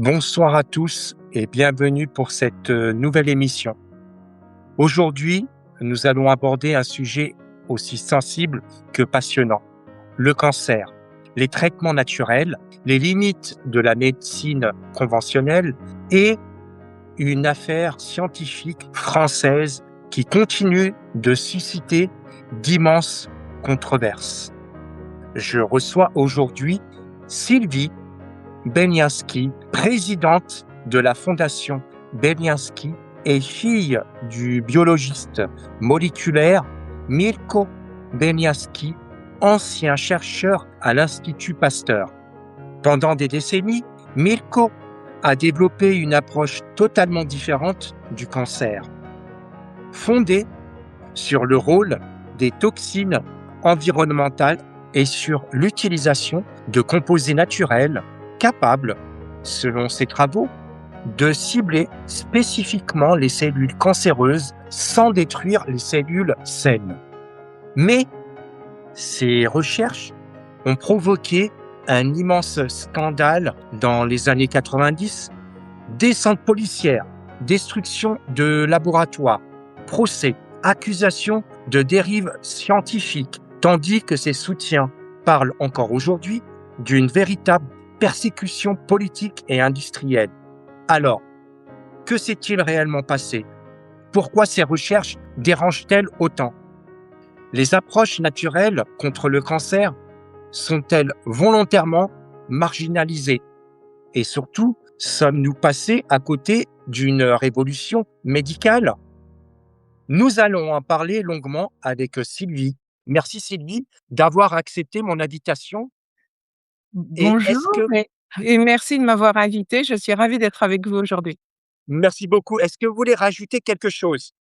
Bonsoir à tous et bienvenue pour cette nouvelle émission. Aujourd'hui, nous allons aborder un sujet aussi sensible que passionnant, le cancer, les traitements naturels, les limites de la médecine conventionnelle et une affaire scientifique française qui continue de susciter d'immenses controverses. Je reçois aujourd'hui Sylvie Beniaski, présidente de la Fondation Beniaski et fille du biologiste moléculaire Mirko Beniaski, ancien chercheur à l'Institut Pasteur. Pendant des décennies, Mirko a développé une approche totalement différente du cancer, fondée sur le rôle des toxines environnementales et sur l'utilisation de composés naturels capables, selon ses travaux, de cibler spécifiquement les cellules cancéreuses sans détruire les cellules saines. Mais ces recherches ont provoqué un immense scandale dans les années 90, descente policière, destruction de laboratoires, procès, accusations de dérives scientifiques, tandis que ses soutiens parlent encore aujourd'hui d'une véritable persécution politique et industrielle. Alors, que s'est-il réellement passé? Pourquoi ces recherches dérangent-elles autant? Les approches naturelles contre le cancer sont-elles volontairement marginalisées? Et surtout, sommes-nous passés à côté d'une révolution médicale? Nous allons en parler longuement avec Sylvie. Merci Sylvie d'avoir accepté mon invitation. Et est-ce Bonjour que et merci de m'avoir invitée. Je suis ravie d'être avec vous aujourd'hui. Merci beaucoup. Est-ce que vous voulez rajouter quelque chose?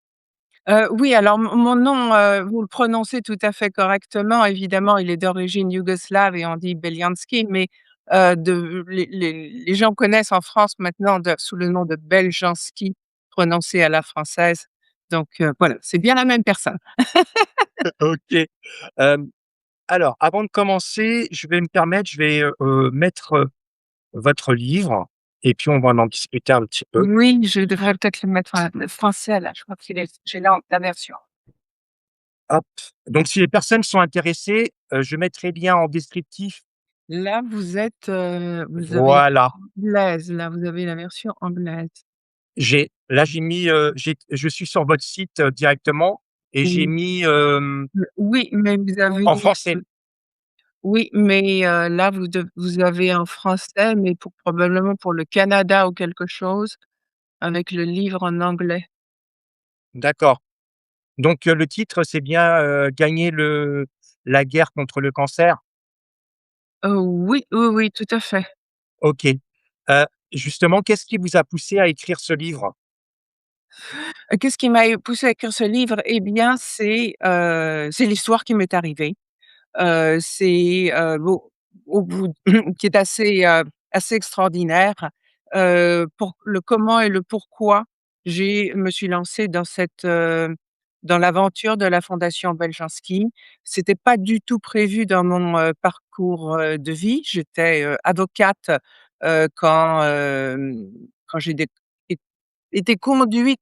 Oui, alors mon nom, vous le prononcez tout à fait correctement. Évidemment, il est d'origine yougoslave et on dit Beljanski, mais de les gens connaissent en France maintenant sous le nom de Beljanski, prononcé à la française. Donc voilà, c'est bien la même personne. OK. Hem, alors avant de commencer, je vais, mettre, votre livre et puis on va en discuter un petit peu. Oui, je devrais peut-être le mettre en français là, je crois qu'il est j'ai là la version. Hop. Donc si les personnes sont intéressées, je mettrai le lien en descriptif. Là, vous avez Voilà. anglaise, là, vous avez la version anglaise. J'ai mis, je suis sur votre site, directement et j'ai Oui, mis, oui, mais vous avez en français. oui, mais là, vous avez en français, mais probablement pour le Canada ou quelque chose, avec le livre en anglais. D'accord. Donc, le titre, c'est bien, «Gagner la guerre contre le cancer»? Oui, oui, oui, tout à fait. OK. Justement, qu'est-ce qui vous a poussé à écrire ce livre? Qu'est-ce qui m'a poussé à écrire ce livre? Eh bien, c'est l'histoire qui m'est arrivée. C'est, au bout qui est assez extraordinaire, pour le comment et le pourquoi me suis lancée dans l'aventure de la Fondation Beljanski. C'était pas du tout prévu dans mon, parcours, de vie. J'étais, avocate, quand j'ai été conduite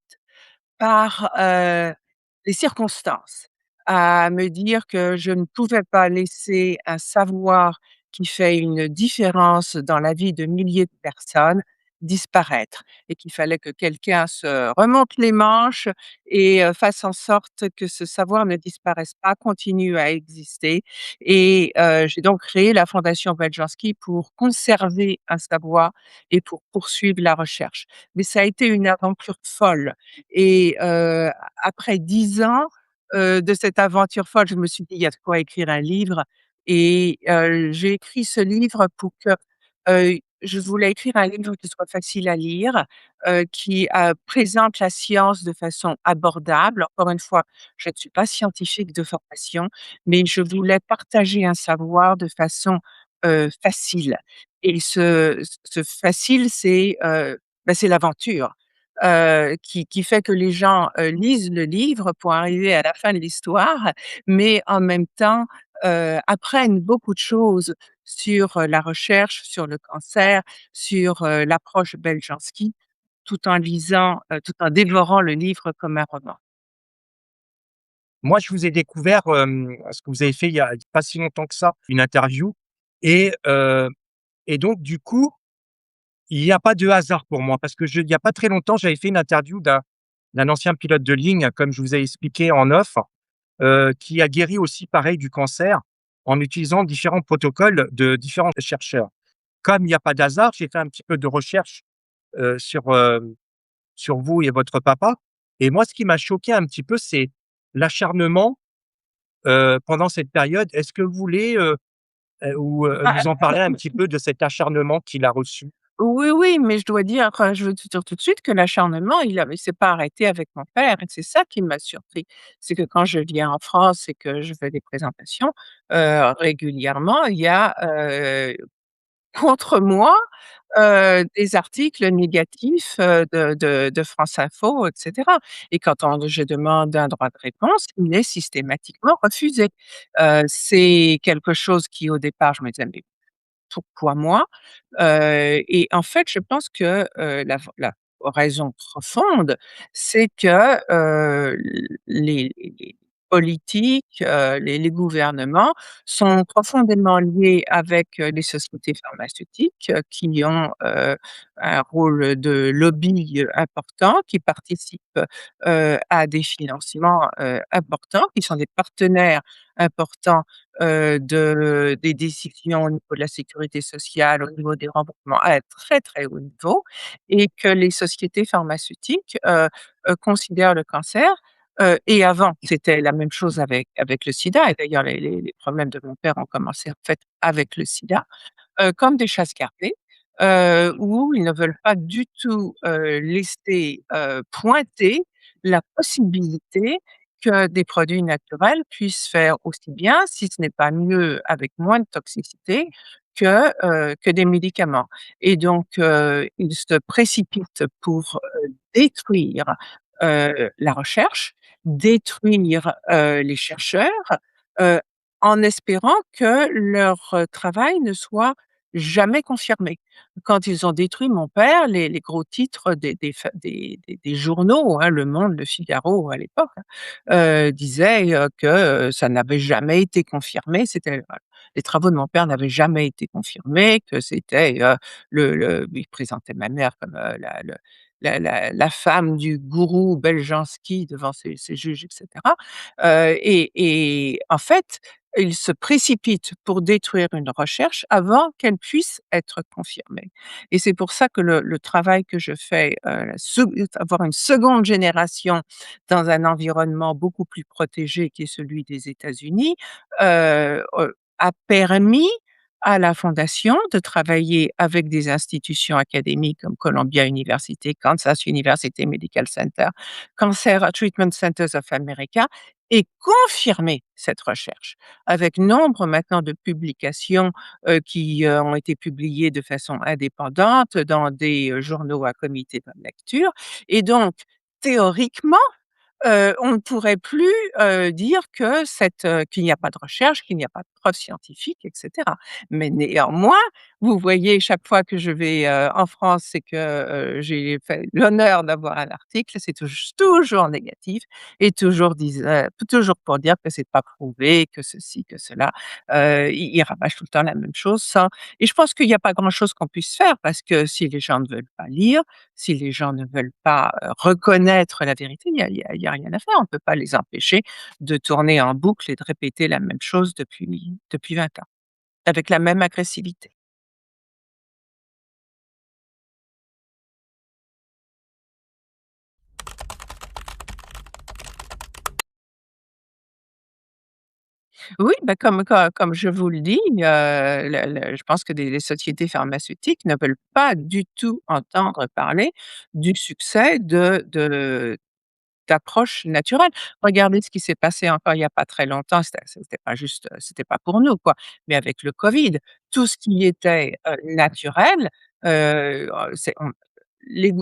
par, les circonstances, à me dire que je ne pouvais pas laisser un savoir qui fait une différence dans la vie de milliers de personnes disparaître et qu'il fallait que quelqu'un se remonte les manches et fasse en sorte que ce savoir ne disparaisse pas, continue à exister et j'ai donc créé la Fondation Beljanski pour conserver un savoir et pour poursuivre la recherche. Mais ça a été une aventure folle et après 10 ans, de cette aventure folle, je me suis dit: «Il y a de quoi écrire un livre» et j'ai écrit ce livre pour que, je voulais écrire un livre qui soit facile à lire, qui, présente la science de façon abordable. Encore une fois, je ne suis pas scientifique de formation, mais je voulais partager un savoir de façon, facile et ce facile, c'est l'aventure qui fait que les gens, lisent le livre pour arriver à la fin de l'histoire, mais en même temps, apprennent beaucoup de choses sur, la recherche sur le cancer, sur, l'approche Beljanski, tout en dévorant le livre comme un roman. Moi, je vous ai découvert, parce que vous avez fait il y a pas si longtemps que ça, une interview et heu et donc du coup, il y a pas de hasard pour moi parce que il y a pas très longtemps, j'avais fait une interview d'un ancien pilote de ligne, comme je vous ai expliqué en off, qui a guéri aussi pareil du cancer en utilisant différents protocoles de différents chercheurs. Comme il y a pas d'hasard, j'ai fait un petit peu de recherche, sur, sur vous et votre papa et moi, ce qui m'a choqué un petit peu, c'est l'acharnement, pendant cette période. Est-ce que vous voulez, nous en parler un petit peu de cet acharnement qu'il a reçu? Oui, oui, mais je dois dire, je veux te dire tout de suite que l'acharnement, il s'est pas arrêté avec mon père et c'est ça qui m'a surpris. C'est que quand je viens en France et que je fais des présentations, régulièrement, il y a, contre moi, des articles négatifs, de France Info et cetera et quand je demande un droit de réponse, il est systématiquement refusé. C'est quelque chose qui au départ je me disais: «Mais pourquoi moi?» Et en fait, je pense que, la raison profonde, c'est que, les politiques, les gouvernements sont profondément liés avec, les sociétés pharmaceutiques, qui ont, un rôle de lobby, important, qui participent, à des financements, importants, qui sont des partenaires importants des décisions au niveau de la sécurité sociale, au niveau des remboursements à un très, très haut niveau et que les sociétés pharmaceutiques, considèrent le cancer, et avant, c'était la même chose avec le sida et d'ailleurs les problèmes de mon père ont commencé en fait avec le sida, comme des chasses gardées, où ils ne veulent pas du tout, laisser, pointer la possibilité que des produits naturels puissent faire aussi bien, si ce n'est pas mieux, avec moins de toxicité que des médicaments et donc ils se précipitent pour, détruire, la recherche, détruire, les chercheurs, heu, en espérant que leur, travail ne soit jamais confirmé. Quand ils ont détruit mon père, les gros titres des journaux, hein, Le Monde, Le Figaro à l'époque, hein, disaient, que, ça n'avait jamais été confirmé. C'était voilà, les travaux de mon père n'avaient jamais été confirmés, que c'était, il présentait ma mère comme, la femme du gourou Beljanski devant ses juges et cetera, et en fait, ils se précipitent pour détruire une recherche avant qu'elle puisse être confirmée et c'est pour ça que le travail que je fais, avoir une seconde génération dans un environnement beaucoup plus protégé qui est celui des États-Unis, a permis à la fondation de travailler avec des institutions académiques comme Columbia University, Kansas University Medical Center, Cancer Treatment Centers of America et confirmer cette recherche avec nombre maintenant de publications, qui, ont été publiées de façon indépendante dans des, journaux à comité de lecture et donc théoriquement, on ne pourrait plus, dire que qu'il n'y a pas de recherche, qu'il n'y a pas de preuves scientifiques et cetera. Mais néanmoins, vous voyez chaque fois que je vais, en France et que, j'ai fait l'honneur d'avoir un article, c'est toujours négatif et toujours pour dire que c'est pas prouvé, que ceci, que cela. Ils rabâchent tout le temps la même chose sans et je pense qu'il y a pas grand chose qu'on puisse faire parce que si les gens ne veulent pas lire, si les gens ne veulent pas, reconnaître la vérité, il y a rien à faire. On ne peut pas les empêcher de tourner en boucle et de répéter la même chose depuis 20 ans, avec la même agressivité. Oui, bah, comme je vous le dis, je pense que les sociétés pharmaceutiques ne veulent pas du tout entendre parler du succès d'approches naturelles. Regardez ce qui s'est passé encore il y a pas très longtemps, c'était pas juste, c'était pas pour nous quoi, mais avec le Covid, tout ce qui était, naturel, c'est on les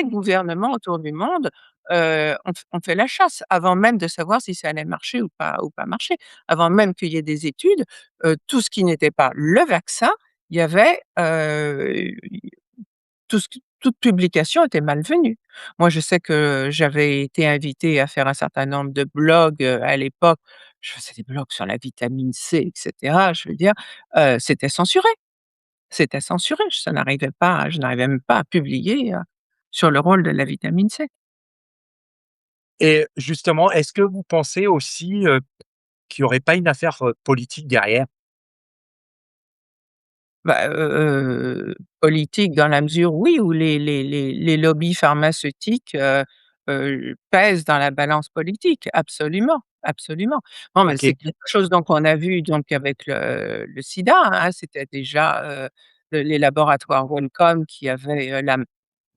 gouvernements autour du monde, on fait la chasse avant même de savoir si ça allait marcher ou pas marcher. Avant même qu'il y ait des études, tout ce qui n'était pas le vaccin, il y avait, toute publication était malvenue. Moi, je sais que j'avais été invitée à faire un certain nombre de blogs, à l'époque. Je faisais des blogs sur la vitamine C et cetera, je veux dire, c'était censuré. C'était censuré. Je n'arrivais même pas à publier, sur le rôle de la vitamine C. Et justement, est-ce que vous pensez aussi, qu'il y aurait pas une affaire, politique derrière? Bah, politique dans la mesure, oui, où les lobbies pharmaceutiques, pèsent dans la balance politique, absolument, absolument. Non, mais c'est OK, quelque chose donc on a vu donc avec le sida, hein, c'était déjà, les laboratoires Wellcome qui avaient,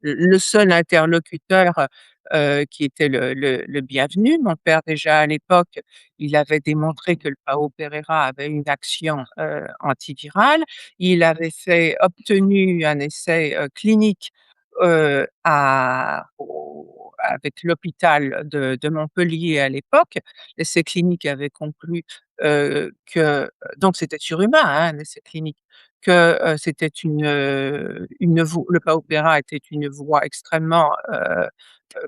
le seul interlocuteur, qui était le bienvenu. Mon père déjà à l'époque, il avait démontré que le Pao Pereira avait une action, antivirale. Il avait obtenu un essai, clinique, avec l'hôpital de Montpellier à l'époque. L'essai clinique avait conclu, que donc c'était sur humain, hein, un essai clinique, que, c'était une voie le PAOPERA était une voie extrêmement,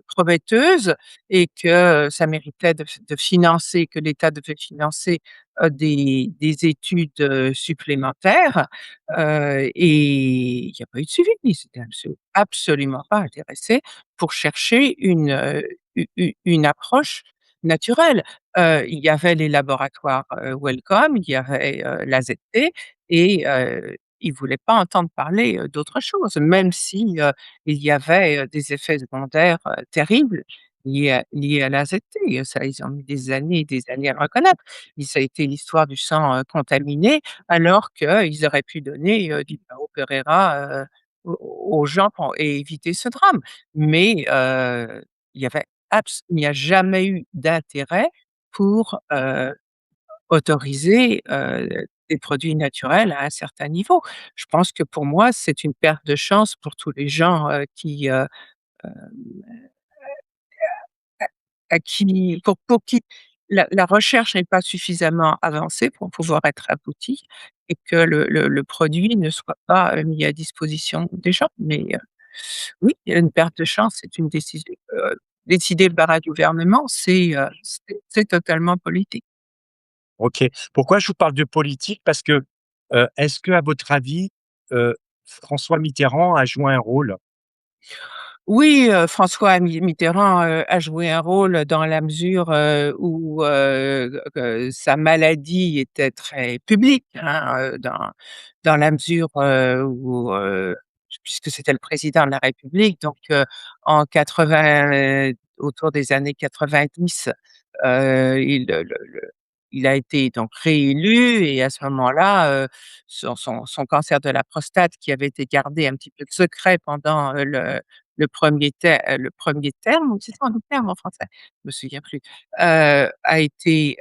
prometteuse et que, ça méritait de financer que l'État devait financer, des études, supplémentaires, et il y a pas eu de suivi. Ils étaient absolument pas intéressés pour chercher une approche naturelle. Il y avait les laboratoires, Wellcome, il y avait, l'AZT et ils voulaient pas entendre parler, d'autre chose, même si, il y avait, des effets secondaires, terribles liés à l'AZT. Ça, ils ont mis des années et des années à le reconnaître. Et ça a été l'histoire du sang, contaminé, alors qu'ils auraient pu donner, du Pao Pereira, aux gens et éviter ce drame. Mais, il y avait il n'y a jamais eu d'intérêt pour, autoriser, des produits naturels à un certain niveau. Je pense que pour moi, c'est une perte de chance pour tous les gens, à qui pour qui la recherche n'est pas suffisamment avancée pour pouvoir être aboutie et que le produit ne soit pas, mis à disposition des gens. Mais, oui, il y a une perte de chance, c'est une décision, décidée par un gouvernement, c'est totalement politique. OK. Pourquoi je vous parle de politique? Parce que, est-ce qu'à votre avis, François Mitterrand a joué un rôle? Oui, François Mitterrand, a joué un rôle dans la mesure, où, que sa maladie était très publique, hein, dans la mesure, où, puisque c'était le président de la République, donc, en 80, autour des années 90, il a été donc réélu et à ce moment-là, son cancer de la prostate qui avait été gardé un petit peu secret pendant, le 1er terme, ou c'est ça, un terme en français? Je me souviens plus, a été,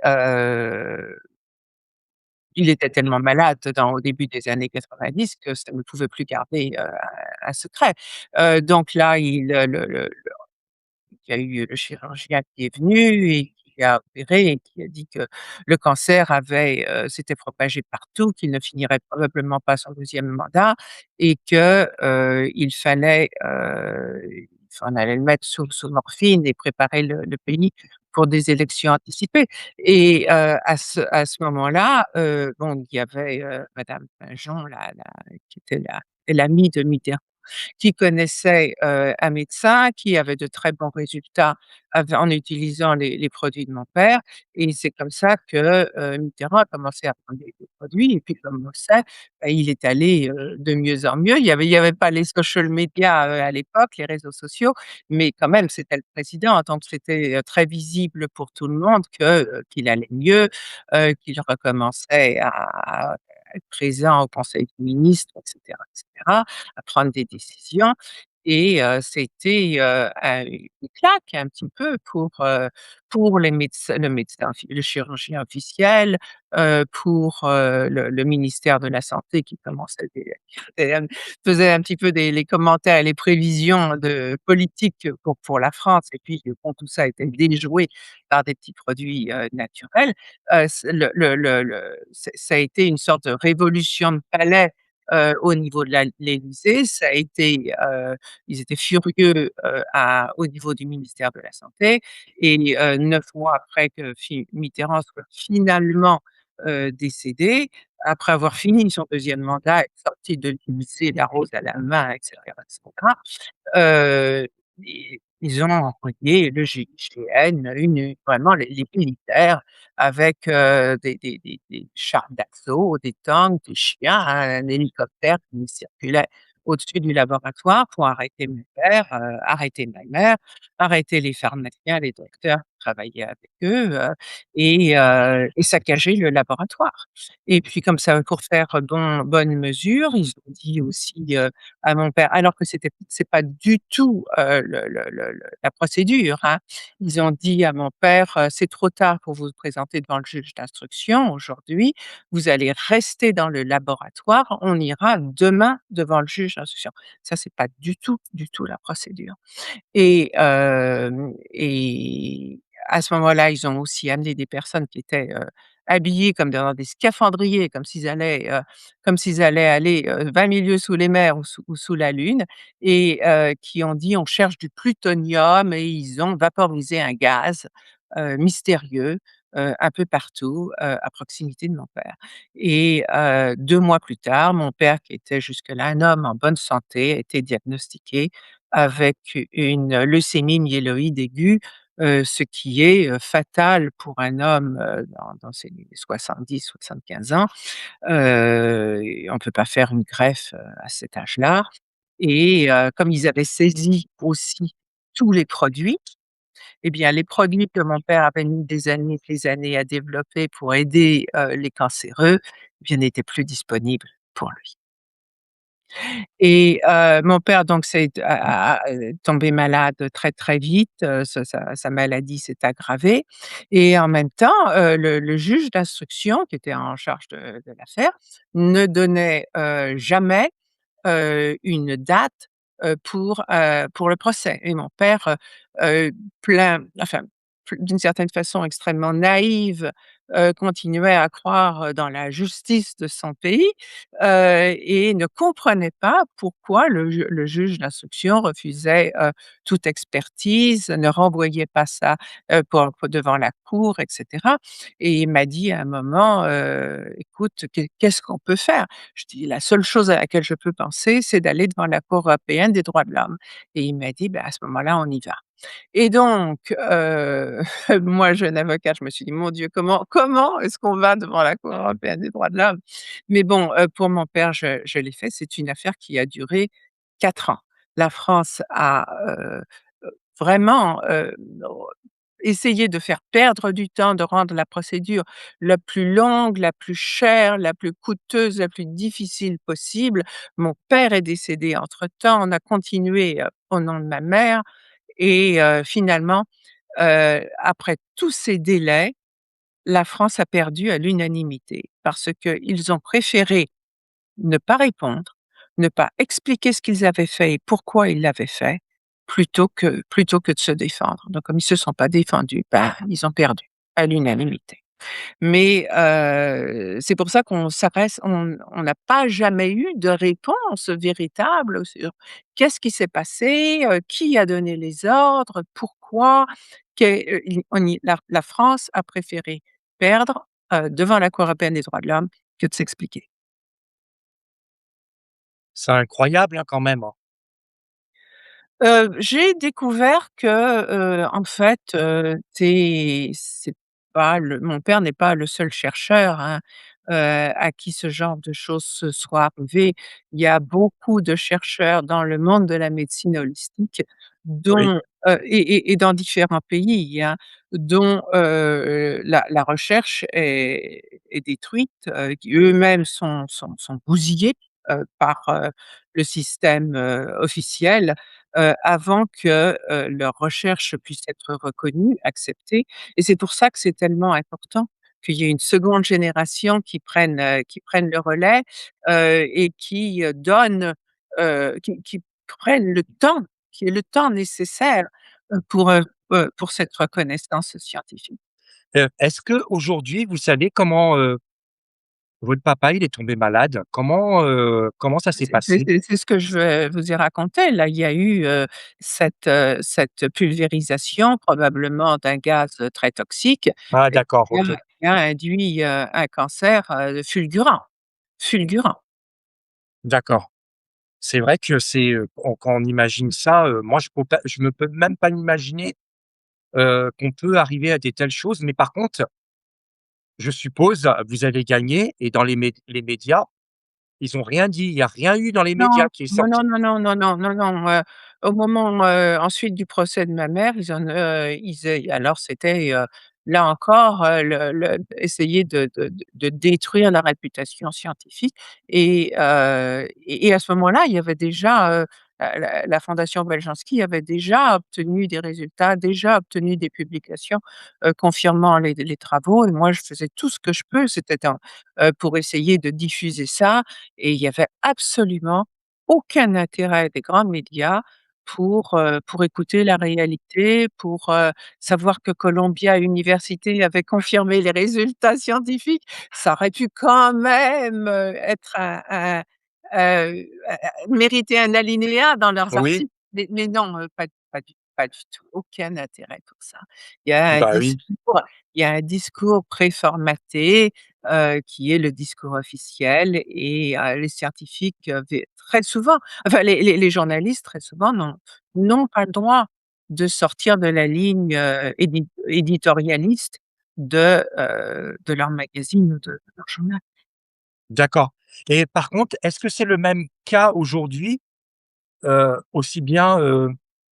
il était tellement malade au début des années 90 que ça ne pouvait plus garder, un secret. Donc là, il y a eu le chirurgien qui est venu et qui a opéré et qui a dit que le cancer s'était propagé partout, qu'il ne finirait probablement pas son 2e mandat et que, on allait le mettre sous morphine et préparer le pays pour des élections anticipées et à ce moment-là, bon, il y avait, madame Pingeon, qui était l'amie de Mitterrand qui connaissait, un médecin qui avait de très bons résultats en utilisant les produits de mon père et c'est comme ça que, Mitterrand a commencé à prendre des produits et puis comme on le sait, bah, il est allé, de mieux en mieux. Il y avait pas les social media, à l'époque, les réseaux sociaux, mais quand même c'était le président, donc c'était, très visible pour tout le monde qu'il allait mieux, qu'il recommençait à être présent au conseil des ministres et cetera, à prendre des décisions et c'était, une claque un petit peu pour les médecins le médecin le chirurgien officiel, pour, le ministère de la santé qui commençait et faisait un petit peu des les commentaires et les prévisions de politiques pour la France et puis bon, tout ça a été déjoué par des petits produits, naturels. C le Ça a été une sorte de révolution de palais, au niveau de l'Élysée. Ça a été, ils étaient furieux, au niveau du ministère de la santé et 9 mois après que Mitterrand soit finalement, décédé, après avoir fini son deuxième mandat, être sorti de l'Élysée, la rose à la main et cetera, ils ont envoyé le GIGN, vraiment les militaires avec, des chars d'assaut, des tanks, des chiens, un hélicoptère qui circulait au-dessus du laboratoire pour arrêter mon père, arrêter ma mère, arrêter les pharmaciens, les docteurs qui travaillaient avec eux, et saccager le laboratoire. Et puis comme ça, pour faire bonne mesure, ils ont dit aussi, à mon père alors que c'est pas du tout, le la procédure, hein. Ils ont dit à mon père: «C'est trop tard pour vous présenter devant le juge d'instruction aujourd'hui, vous allez rester dans le laboratoire, on ira demain devant le juge d'instruction». Ça, c'est pas du tout, du tout la procédure. Et à ce moment-là, ils ont aussi amené des personnes qui étaient, habillées comme dans des scaphandriers, comme s'ils allaient aller, 20 000 lieues sous les mers ou sous la lune et qui ont dit: «On cherche du plutonium» et ils ont vaporisé un gaz, mystérieux, un peu partout, à proximité de mon père. Et 2 mois plus tard, mon père qui était jusque-là un homme en bonne santé, a été diagnostiqué avec une leucémie myéloïde aiguë, ce qui est, fatal pour un homme, dans ses 70-75 ans. Et on ne peut pas faire une greffe, à cet âge-là et comme ils avaient saisi aussi tous les produits, eh bien les produits que mon père avait mis des années à développer pour aider, les cancéreux, eh bien n'étaient plus disponibles pour lui. Et mon père donc tombé malade très, très vite, sa maladie s'est aggravée et en même temps, le juge d'instruction qui était en charge de l'affaire ne donnait, jamais une date, pour le procès et mon père, plein enfin, d'une certaine façon extrêmement naïve, continuait à croire, dans la justice de son pays, et ne comprenait pas pourquoi le juge d'instruction refusait, toute expertise, ne renvoyait pas ça, pour devant la cour et cetera et il m'a dit à un moment: «Écoute, qu'est-ce qu'on peut faire?» Je dis: «La seule chose à laquelle je peux penser, c'est d'aller devant la Cour européenne des droits de l'homme» et il m'a dit: «Bah, à ce moment-là, on y va». Et donc moi, jeune avocate, je me suis dit: «Mon Dieu, comment est-ce qu'on va devant la Cour européenne des droits de l'homme?» Mais bon, pour mon père, je l'ai fait. C'est une affaire qui a duré 4 ans. La France a, vraiment, essayé de faire perdre du temps, de rendre la procédure la plus longue, la plus chère, la plus coûteuse, la plus difficile possible. Mon père est décédé entre-temps. On a continué, au nom de ma mère et finalement, après tous ces délais, la France a perdu à l'unanimité parce qu'ils ont préféré ne pas répondre, ne pas expliquer ce qu'ils avaient fait et pourquoi ils l'avaient fait, plutôt que de se défendre. Donc comme ils se sont pas défendus, bah, ils ont perdu à l'unanimité. Mais c'est pour ça on n'a pas jamais eu de réponse véritable sur qu'est-ce qui s'est passé, qui a donné les ordres, pourquoi, la France a préféré perdre, devant la Cour européenne des droits de l'homme que de s'expliquer. C'est incroyable, hein, quand même, hein. J'ai découvert que, en fait, c'est pas le mon père n'est pas le seul chercheur, hein, à qui ce genre de choses se soit arrivé. Il y a beaucoup de chercheurs dans le monde de la médecine holistique Oui. dont, et dans différents pays, hein, dont, la recherche est détruite, qui eux-mêmes sont bousillés, par, le système, officiel, avant que, leurs recherches puissent être reconnues, acceptées et c'est pour ça que c'est tellement important qu'il y ait une seconde génération qui prenne le relais, et qui, donne, qui prenne le temps, qui ait le temps nécessaire, pour cette reconnaissance scientifique. Est-ce qu'aujourd'hui, vous savez comment, votre papa, il est tombé malade? Comment ça s'est passé? C'est ce que je vous ai raconté. Là, il y a eu, cette pulvérisation probablement d'un gaz, très toxique Ah et d'accord, qui a OK, qui a induit, un cancer, fulgurant, fulgurant. d'accord. C'est vrai que c'est, quand on imagine ça, moi je ne peux même pas imaginer, qu'on peut arriver à des telles choses. Mais par contre, je suppose, vous avez gagné et dans les médias, ils ont rien dit. Il y a rien eu dans les médias Non, qui est non, non, sorti? non, non, non, non, non, non, au moment, ensuite du procès de ma mère, alors c'était, là encore, le essayer de détruire la réputation scientifique et à ce moment-là, il y avait déjà, la fondation Beljanski avait déjà obtenu des résultats, déjà obtenu des publications, confirmant les travaux et moi je faisais tout ce que je peux, c'était pour essayer de diffuser ça et il y avait absolument aucun intérêt des grands médias pour écouter la réalité, pour, savoir que Columbia University avait confirmé les résultats scientifiques. Ça aurait pu quand même, être mériter un alinéa dans leurs Oui, articles, mais non, pas du tout, aucun intérêt pour ça. Il y a un bah oui, discours il y a un discours préformaté, qui est le discours officiel et les scientifiques, vé très souvent enfin les journalistes très souvent n'ont pas le droit de sortir de la ligne, éditorialiste de leur magazine ou de leur journal. d'accord. Et par contre, est-ce que c'est le même cas aujourd'hui? Aussi bien,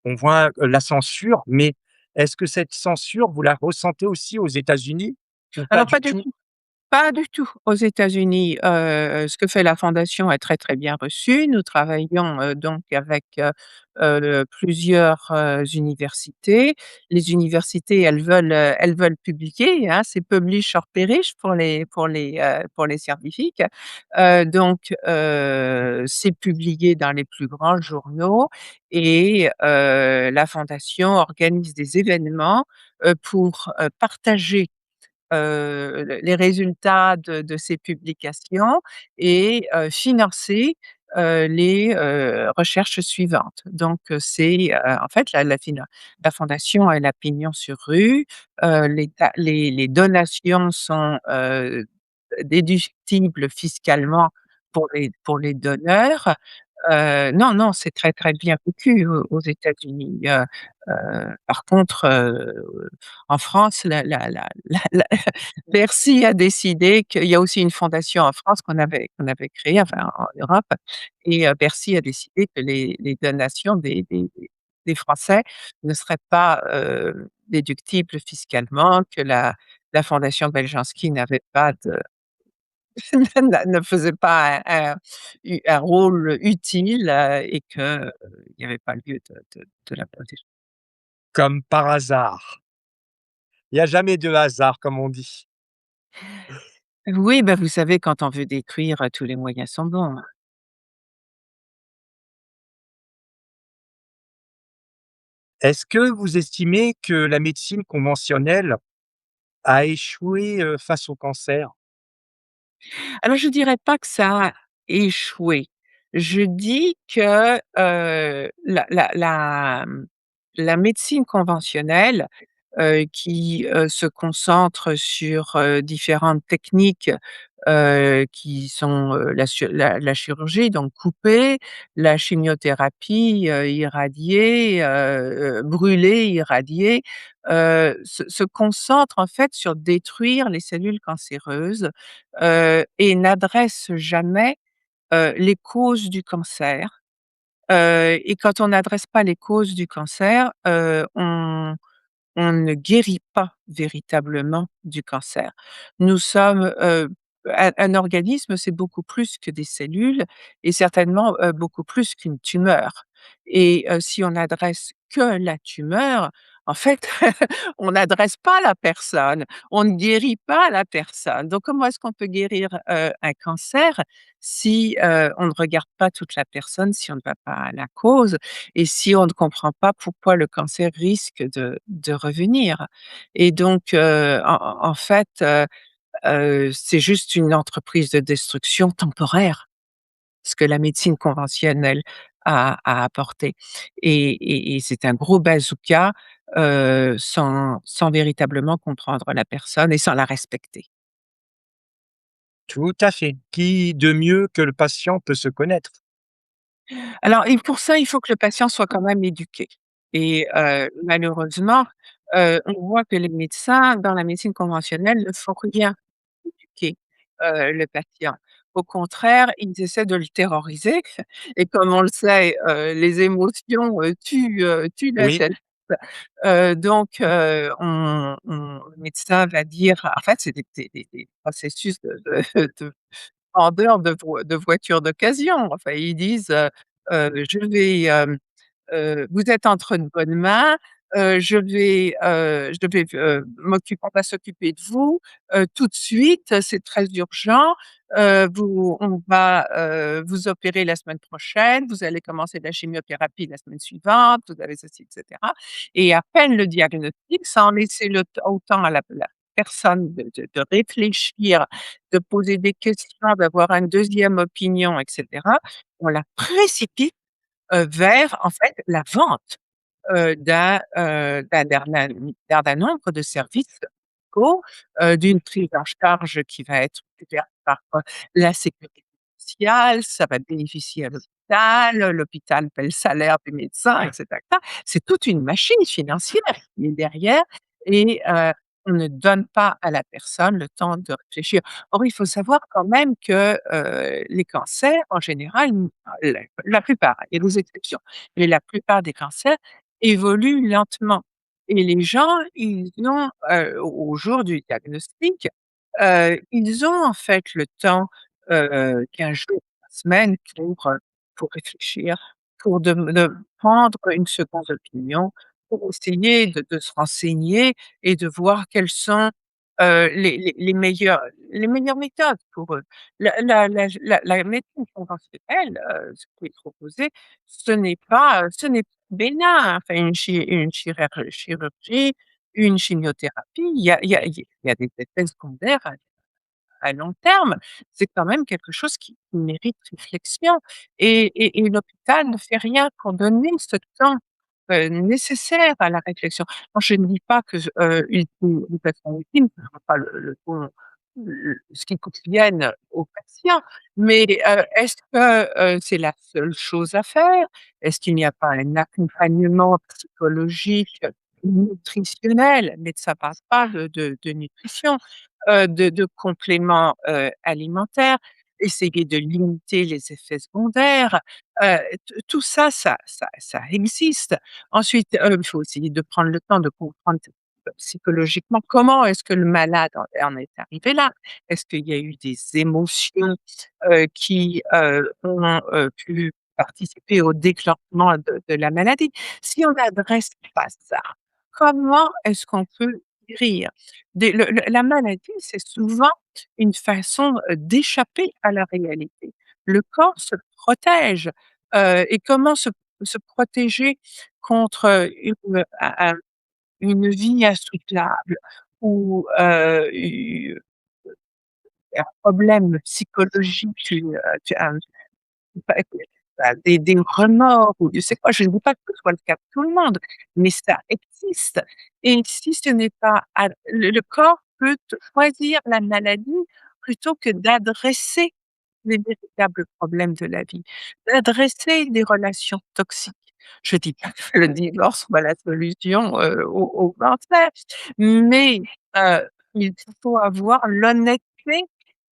on voit, la censure, mais est-ce que cette censure, vous la ressentez aussi aux États-Unis ou pas Alors du pas du tout? tout. Pas du tout. Aux États-Unis, ce que fait la fondation est très, très bien reçu. Nous travaillons, donc avec, plusieurs, universités. Les universités, elles veulent publier, hein, c'est publish or perish pour les scientifiques. C'est publié dans les plus grands journaux et la fondation organise des événements, pour, partager les résultats de ces publications et financer, les, recherches suivantes. Donc, en fait la fondation elle a pignon sur rue, les donations sont, déductibles fiscalement pour les donneurs. Non, non, c'est très, très bien vécu aux États-Unis. Par contre, en France, la Bercy a décidé qu'il y a aussi une fondation en France qu'on avait créée, enfin en Europe et Bercy a décidé que les donations des Français ne seraient pas, déductibles fiscalement, que la fondation Beljanski n'avait pas de ne faisait pas un rôle utile, et que, il n'y avait pas lieu de la protéger. Comme par hasard. Il y a jamais de hasard, comme on dit. Oui, bah, vous savez quand on veut détruire, tous les moyens sont bons. Est-ce que vous estimez que la médecine conventionnelle a échoué, face au cancer? Alors je dirais pas que ça a échoué. Je dis que, la médecine conventionnelle, qui, se concentre sur, différentes techniques, qui sont, la chirurgie, donc couper, la chimiothérapie, irradier, brûler, irradier, se concentre en fait sur détruire les cellules cancéreuses, et n'adresse jamais, les causes du cancer, et quand on n'adresse pas les causes du cancer, on ne guérit pas véritablement du cancer. Nous sommes, un organisme, c'est beaucoup plus que des cellules et certainement, beaucoup plus qu'une tumeur et si on adresse que la tumeur, en fait, on n'adresse pas la personne, on ne guérit pas la personne. Donc comment est-ce qu'on peut guérir, un cancer si, on ne regarde pas toute la personne, si on ne va pas à la cause et si on ne comprend pas pourquoi le cancer risque de revenir? Et donc, en fait, c'est juste une entreprise de destruction temporaire, ce que la médecine conventionnelle a apporté et c'est un gros bazooka, sans véritablement comprendre la personne et sans la respecter. Tout à fait. Qui de mieux que le patient peut se connaître? Alors et pour ça, il faut que le patient soit quand même éduqué et malheureusement, on voit que les médecins, dans la médecine conventionnelle, ne font rien pour éduquer, le patient. Au contraire, ils essaient de le terroriser et comme on le sait, les émotions, tuent la Oui, jeunesse. Donc le médecin va dire en fait, c'est des processus de vendeurs de voitures d'occasion. Enfin, ils disent, «Je vais, vous êtes entre de bonnes mains, je vais, on va s'occuper de vous, tout de suite, c'est très urgent, on va, vous opérer la semaine prochaine, vous allez commencer la chimiothérapie la semaine suivante, vous avez ceci et cetera» et à peine le diagnostic, sans laisser le t autant à la personne de réfléchir, de poser des questions, d'avoir une deuxième opinion et cetera, on la précipite vers en fait la vente, d'un nombre de services médicaux, d'une prise en charge qui va être couverte par, la sécurité sociale, ça va bénéficier à l'hôpital paie le salaire des médecins et cetera et cetera. C'est toute une machine financière qui est derrière et on ne donne pas à la personne le temps de réfléchir. Or, il faut savoir quand même que, les cancers en général, la plupart, il y a des exceptions, mais la plupart des cancers évoluent lentement et les gens, ils ont, au jour du diagnostic, ils ont en fait le temps, 15 jours, 3 semaines pour réfléchir, pour de prendre une seconde opinion, pour essayer de se renseigner et de voir quelles sont, les meilleures méthodes pour eux. La médecine conventionnelle, ce qui est proposé, ce n'est pas bénin, enfin chirurgie, une chimiothérapie, il y a des effets secondaires à long terme. C'est quand même quelque chose qui mérite réflexion et l'hôpital ne fait rien pour donner ce temps, nécessaire à la réflexion. Moi, je ne dis pas que, une personne ultime ne fera pas ce qui convienne aux patients, mais, est-ce que, c'est la seule chose à faire? Est-ce qu'il n'y a pas un accompagnement psychologique, nutritionnel? Le médecin parle de nutrition, de compléments, alimentaires, essayer de limiter les effets secondaires, tout ça, ça existe. Ensuite, il faut essayer de prendre le temps de comprendre psychologiquement comment est-ce que le malade en est arrivé là? Est-ce qu'il y a eu des émotions, qui, ont, pu participer au déclenchement de la maladie? Si on n'adresse pas ça, comment est-ce qu'on peut guérir? La maladie, c'est souvent une façon, d'échapper à la réalité. Le corps se protège, et comment se protéger contre, une vie insoutenable ou, un problème psychologique, tu as des remords ou je sais pas, je ne dis pas que ce soit le cas de tout le monde, mais ça existe et si ce n'est pas le corps peut choisir la maladie plutôt que d'adresser les véritables problèmes de la vie, d'adresser des relations toxiques. Je dis pas que le divorce soit la solution, au cancer, mais, heu, il faut avoir l'honnêteté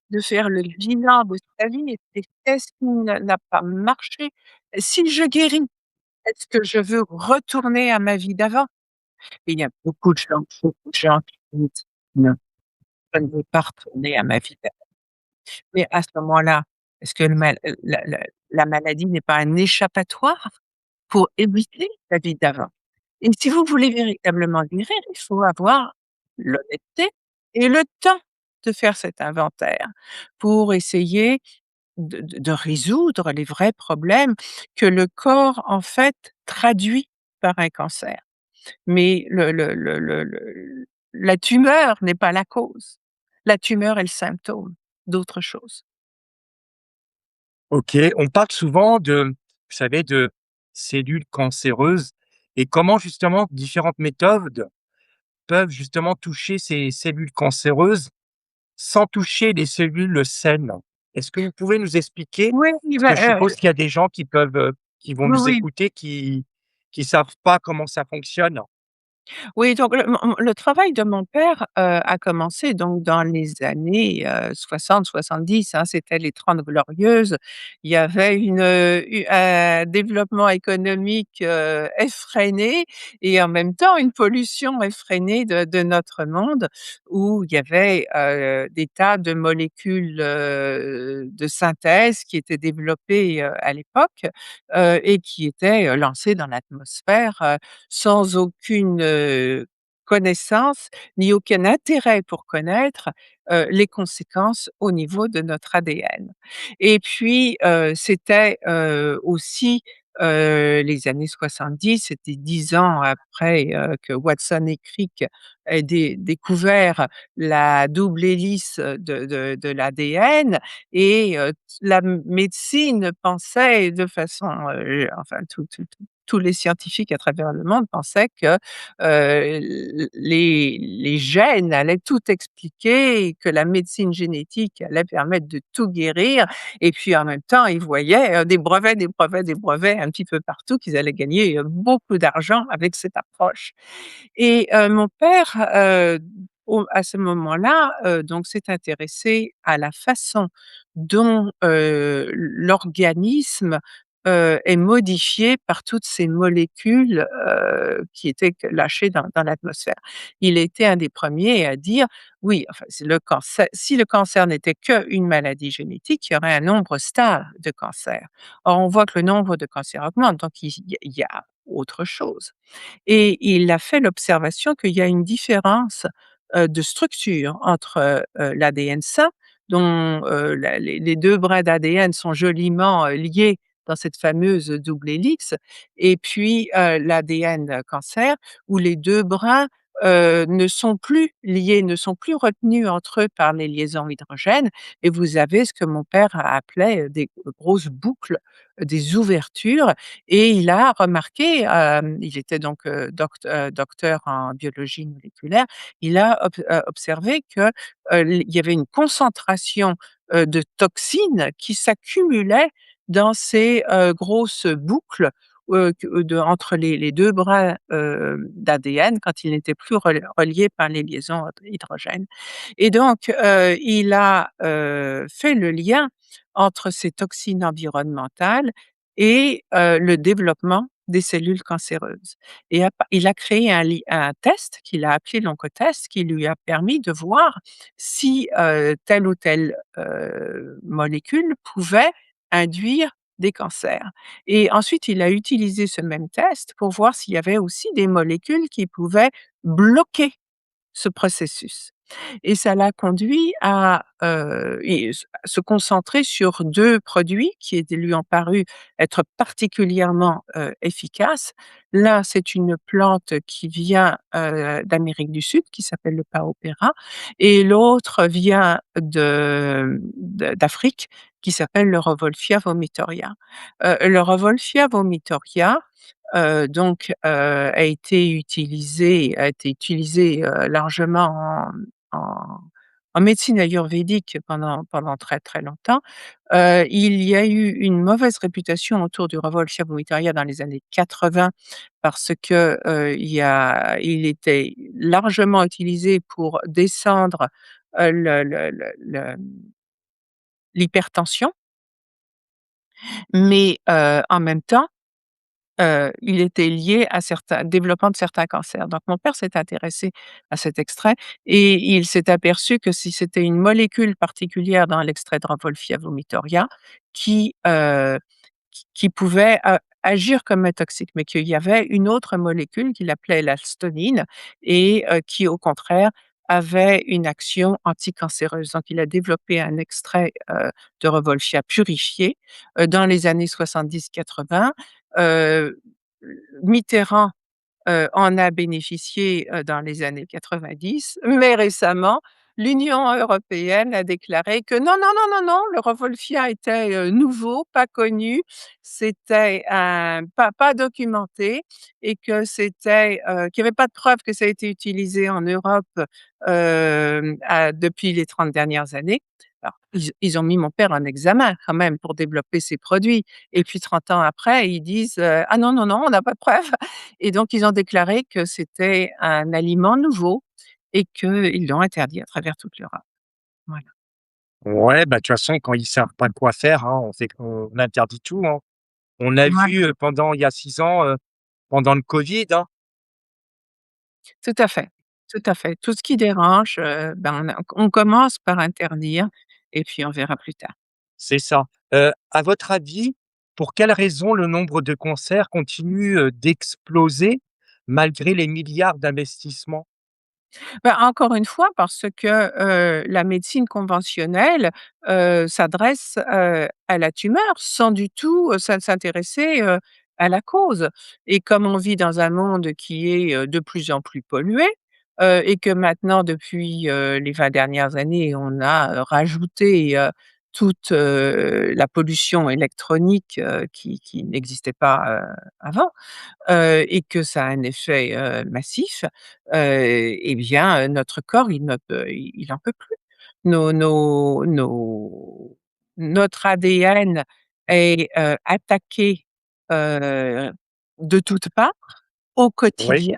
de faire le bilan de sa vie et qu'est-ce qui n'a pas marché? Si je guéris, est-ce que je veux retourner à ma vie d'avant? Et il y a beaucoup de gens qui me disent: «Non, je ne veux pas retourner à ma vie d'avant». Mais à ce moment-là, est-ce que le mal la maladie n'est pas un échappatoire pour éviter la vie d'avant? Et si vous voulez véritablement guérir, il faut avoir l'honnêteté et le temps de faire cet inventaire pour essayer de résoudre les vrais problèmes que le corps, en fait, traduit par un cancer. Mais la tumeur n'est pas la cause. La tumeur est le symptôme d'autre chose. OK, on parle souvent de, vous savez, de cellules cancéreuses et comment justement différentes méthodes peuvent justement toucher ces cellules cancéreuses sans toucher les cellules saines. Est-ce que vous pouvez nous expliquer? Oui, Parce que bah, je suppose qu'il y a des gens qui peuvent, qui vont oui, nous oui. écouter, qui savent pas comment ça fonctionne. Oui, donc le travail de mon père, a commencé donc dans les années, 60-70, hein, c'était les 30 glorieuses. Il y avait un développement économique, effréné et en même temps une pollution effrénée de notre monde où il y avait, des tas de molécules, de synthèse qui étaient développées, à l'époque, et qui étaient, lancées dans l'atmosphère, sans aucune, connaissance, ni aucun intérêt pour connaître, les conséquences au niveau de notre ADN. Et puis, c'était, aussi, les années 70, c'était 10 ans après, que Watson et Crick aient découvert la double hélice de l'ADN et la médecine pensait de façon, enfin tous les scientifiques à travers le monde pensaient que, les gènes allaient tout expliquer et que la médecine génétique allait permettre de tout guérir et puis en même temps, ils voyaient, des brevets, des brevets, des brevets un petit peu partout, qu'ils allaient gagner, beaucoup d'argent avec cette approche. Et mon père, à ce moment-là, donc s'est intéressé à la façon dont, l'organisme, est modifié par toutes ces molécules, qui étaient lâchées dans l'atmosphère. Il a été un des premiers à dire: «Oui, enfin, c'est le cancer si le cancer n'était qu'une maladie génétique, il y aurait un nombre stable de cancers. Or, on voit que le nombre de cancers augmente, donc il y a autre chose». Et il a fait l'observation qu'il y a une différence, de structure entre, l'ADN sain dont, les 2 brins d'ADN sont joliment, liés dans cette fameuse double hélice et puis, l'ADN cancer où les 2 brins, ne sont plus liés, ne sont plus retenus entre eux par les liaisons hydrogènes et vous avez ce que mon père appelait, des grosses boucles, des ouvertures et il a remarqué, il était donc, docteur en biologie moléculaire, il a observé que, il y avait une concentration, de toxines qui s'accumulaient dans ces, grosses boucles, entre les 2 brins, d'ADN quand ils n'étaient plus reliés par les liaisons hydrogènes. Et donc, il a, fait le lien entre ces toxines environnementales et le développement des cellules cancéreuses et il a créé un test qu'il a appelé l'oncotest qui lui a permis de voir si, telle ou telle, molécule pouvait induire des cancers et ensuite il a utilisé ce même test pour voir s'il y avait aussi des molécules qui pouvaient bloquer ce processus. Et ça l'a conduit à, se concentrer sur 2 produits lui ont paru être particulièrement, efficaces. L'un, c'est une plante qui vient, d'Amérique du Sud, qui s'appelle le Paopéra et l'autre vient d'Afrique, qui s'appelle le Revolfia vomitoria. Le Revolfia vomitoria, donc, a été utilisé, largement en en médecine ayurvédique pendant très, très longtemps. Il y a eu une mauvaise réputation autour du Revolfia vomitoria dans les années 80 parce que, il était largement utilisé pour descendre, l'hypertension, mais, en même temps il était lié à certains développement de certains cancers. Donc mon père s'est intéressé à cet extrait et il s'est aperçu que si c'était une molécule particulière dans l'extrait de Rauwolfia vomitoria qui, qui pouvait agir comme un toxique, mais qu'il y avait une autre molécule qu'il appelait l'alstonine et qui au contraire avait une action anticancéreuse. Donc il a développé un extrait, de Rauwolfia purifié, dans les années 70-80. Heu, Mitterrand en a bénéficié, dans les années 90, mais récemment, l'Union européenne a déclaré que non, non, non, non, non, le Revolfia était, nouveau, pas connu, c'était un pas documenté et que c'était, qu'il y avait pas de preuve que ça a été utilisé en Europe, depuis les 30 dernières années. Alors ils ont mis mon père en examen quand même pour développer ces produits et puis 30 ans après, ils disent, «Ah non, non, non, on n'a pas de preuve». Et donc ils ont déclaré que c'était un aliment nouveau et qu'ils l'ont interdit à travers toute l'Europe. Voilà. Ouais, bah, de toute façon, quand ils savent pas quoi faire, hein, on interdit tout, hein. On a Ouais, vu, pendant il y a 6 ans, pendant le covid, hein, tout à fait, tout à fait. Tout ce qui dérange, on commence par interdire et puis on verra plus tard. c'est ça. À votre avis, pour quelles raisons le nombre de concerts continue, d'exploser malgré les milliards d'investissements? Bah, encore une fois parce que, la médecine conventionnelle, s'adresse, à la tumeur sans du tout, s'intéresser, à la cause et comme on vit dans un monde qui est, de plus en plus pollué, et que maintenant depuis, les 20 dernières années, on a, rajouté, toute, la pollution électronique, qui n'existait pas, avant, et que ça a un effet, massif, et bien, notre corps, il ne peut il en peut plus. Notre ADN est, attaqué, heu, de toutes parts, au Oui, quotidien.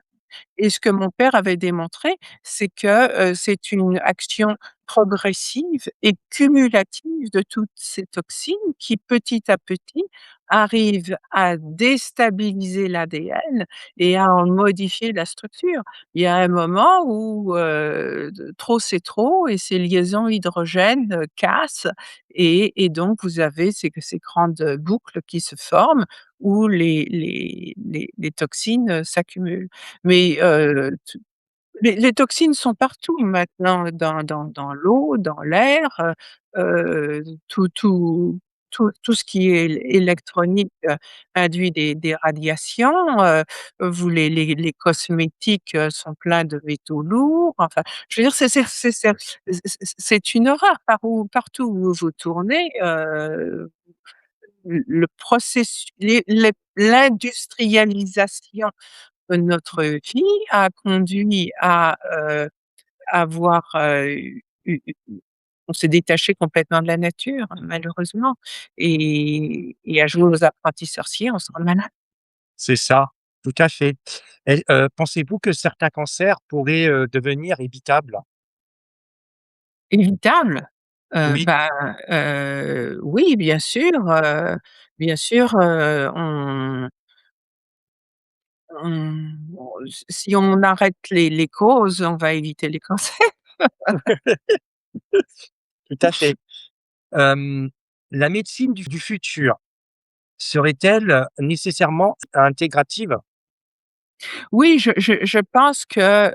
Et ce que mon père avait démontré, c'est que, c'est une action progressive et cumulative de toutes ces toxines qui, petit à petit, arrivent à déstabiliser l'ADN et à en modifier la structure. Il y a un moment où, de trop c'est trop et ces liaisons hydrogènes, cassent et donc vous avez ces grandes boucles qui se forment où les toxines, s'accumulent. Mais, les toxines sont partout maintenant, dans l'eau, dans l'air, tout tout ce qui est électronique, induit des radiations, vous les cosmétiques, sont pleins de métaux lourds, enfin, je veux dire, c'est une horreur partout où vous tournez, le processus l'industrialisation de notre vie a conduit à, avoir, on s'est détaché complètement de la nature, malheureusement et à jouer aux apprentis sorciers, on se rend malade. c'est ça, tout à fait. Et pensez-vous que certains cancers pourraient, devenir évitables? Évitable? Oui, Oui, bien sûr, si on arrête les causes, on va éviter les cancers. tout à fait. Hem, la médecine du futur serait-elle nécessairement intégrative? Oui, je pense que,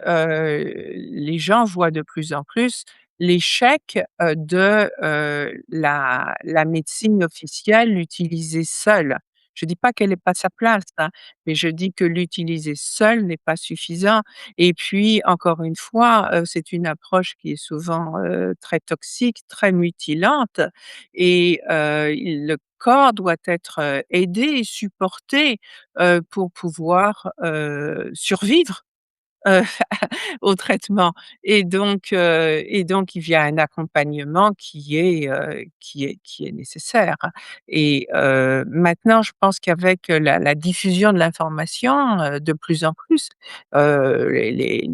les gens voient de plus en plus l'échec, de, la médecine officielle utilisée seule. Je dis pas qu'elle ait pas sa place, hein, mais je dis que l'utiliser seule n'est pas suffisant et puis encore une fois, c'est une approche qui est souvent, très toxique, très mutilante et le corps doit être, aidé et supporté pour pouvoir, survivre, heu, au traitement et donc il y a un accompagnement qui est nécessaire et maintenant je pense qu'avec la diffusion de l'information, de plus en plus, les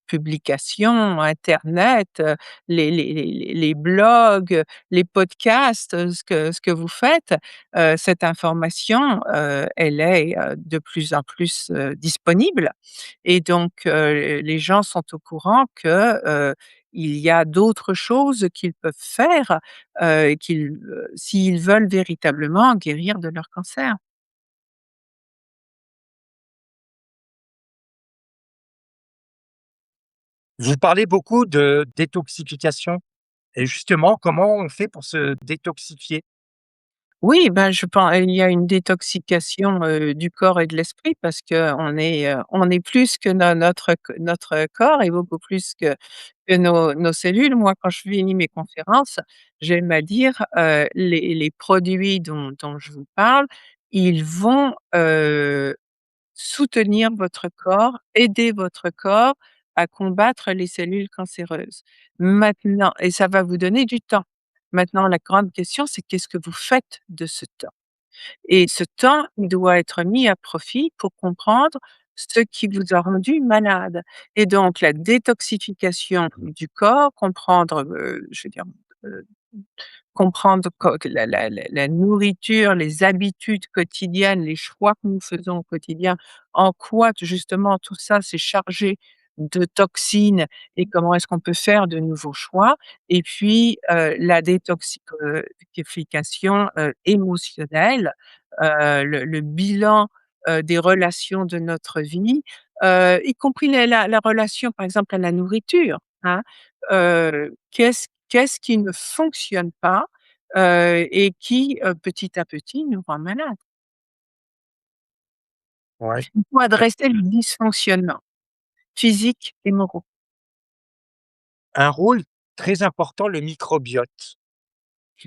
publications, internet, les blogs, les podcasts, ce que vous faites, cette information, elle est, de plus en plus, disponible et donc les gens sont au courant que, il y a d'autres choses qu'ils peuvent faire, s'ils veulent véritablement guérir de leur cancer. Vous parlez beaucoup de détoxification et justement, comment on fait pour se détoxifier? Oui, ben, je pen il y a une détoxication, du corps et de l'esprit parce on est plus que notre corps et beaucoup plus que nos cellules. Moi, quand je finis mes conférences, j'aime à dire, les produits dont je vous parle, ils vont, soutenir votre corps, aider votre corps à combattre les cellules cancéreuses. Maintenant et ça va vous donner du temps. Maintenant la grande question, c'est qu'est-ce que vous faites de ce temps? Et ce temps, il doit être mis à profit pour comprendre ce qui vous a rendu malade et donc la détoxification du corps, comprendre, je veux dire, heu comprendre co que la nourriture, les habitudes quotidiennes, les choix que nous faisons au quotidien, en quoi justement tout ça c'est chargé de toxines et comment est-ce qu'on peut faire de nouveaux choix et puis, la émotionnelle, le bilan, des relations de notre vie, y compris la relation par exemple à la nourriture, hein. Qu'est-ce qui ne fonctionne pas, et qui, petit à petit nous rend malades. Ouais. Il faut adresser le dysfonctionnement physique et moraux. Un rôle très important, le microbiote.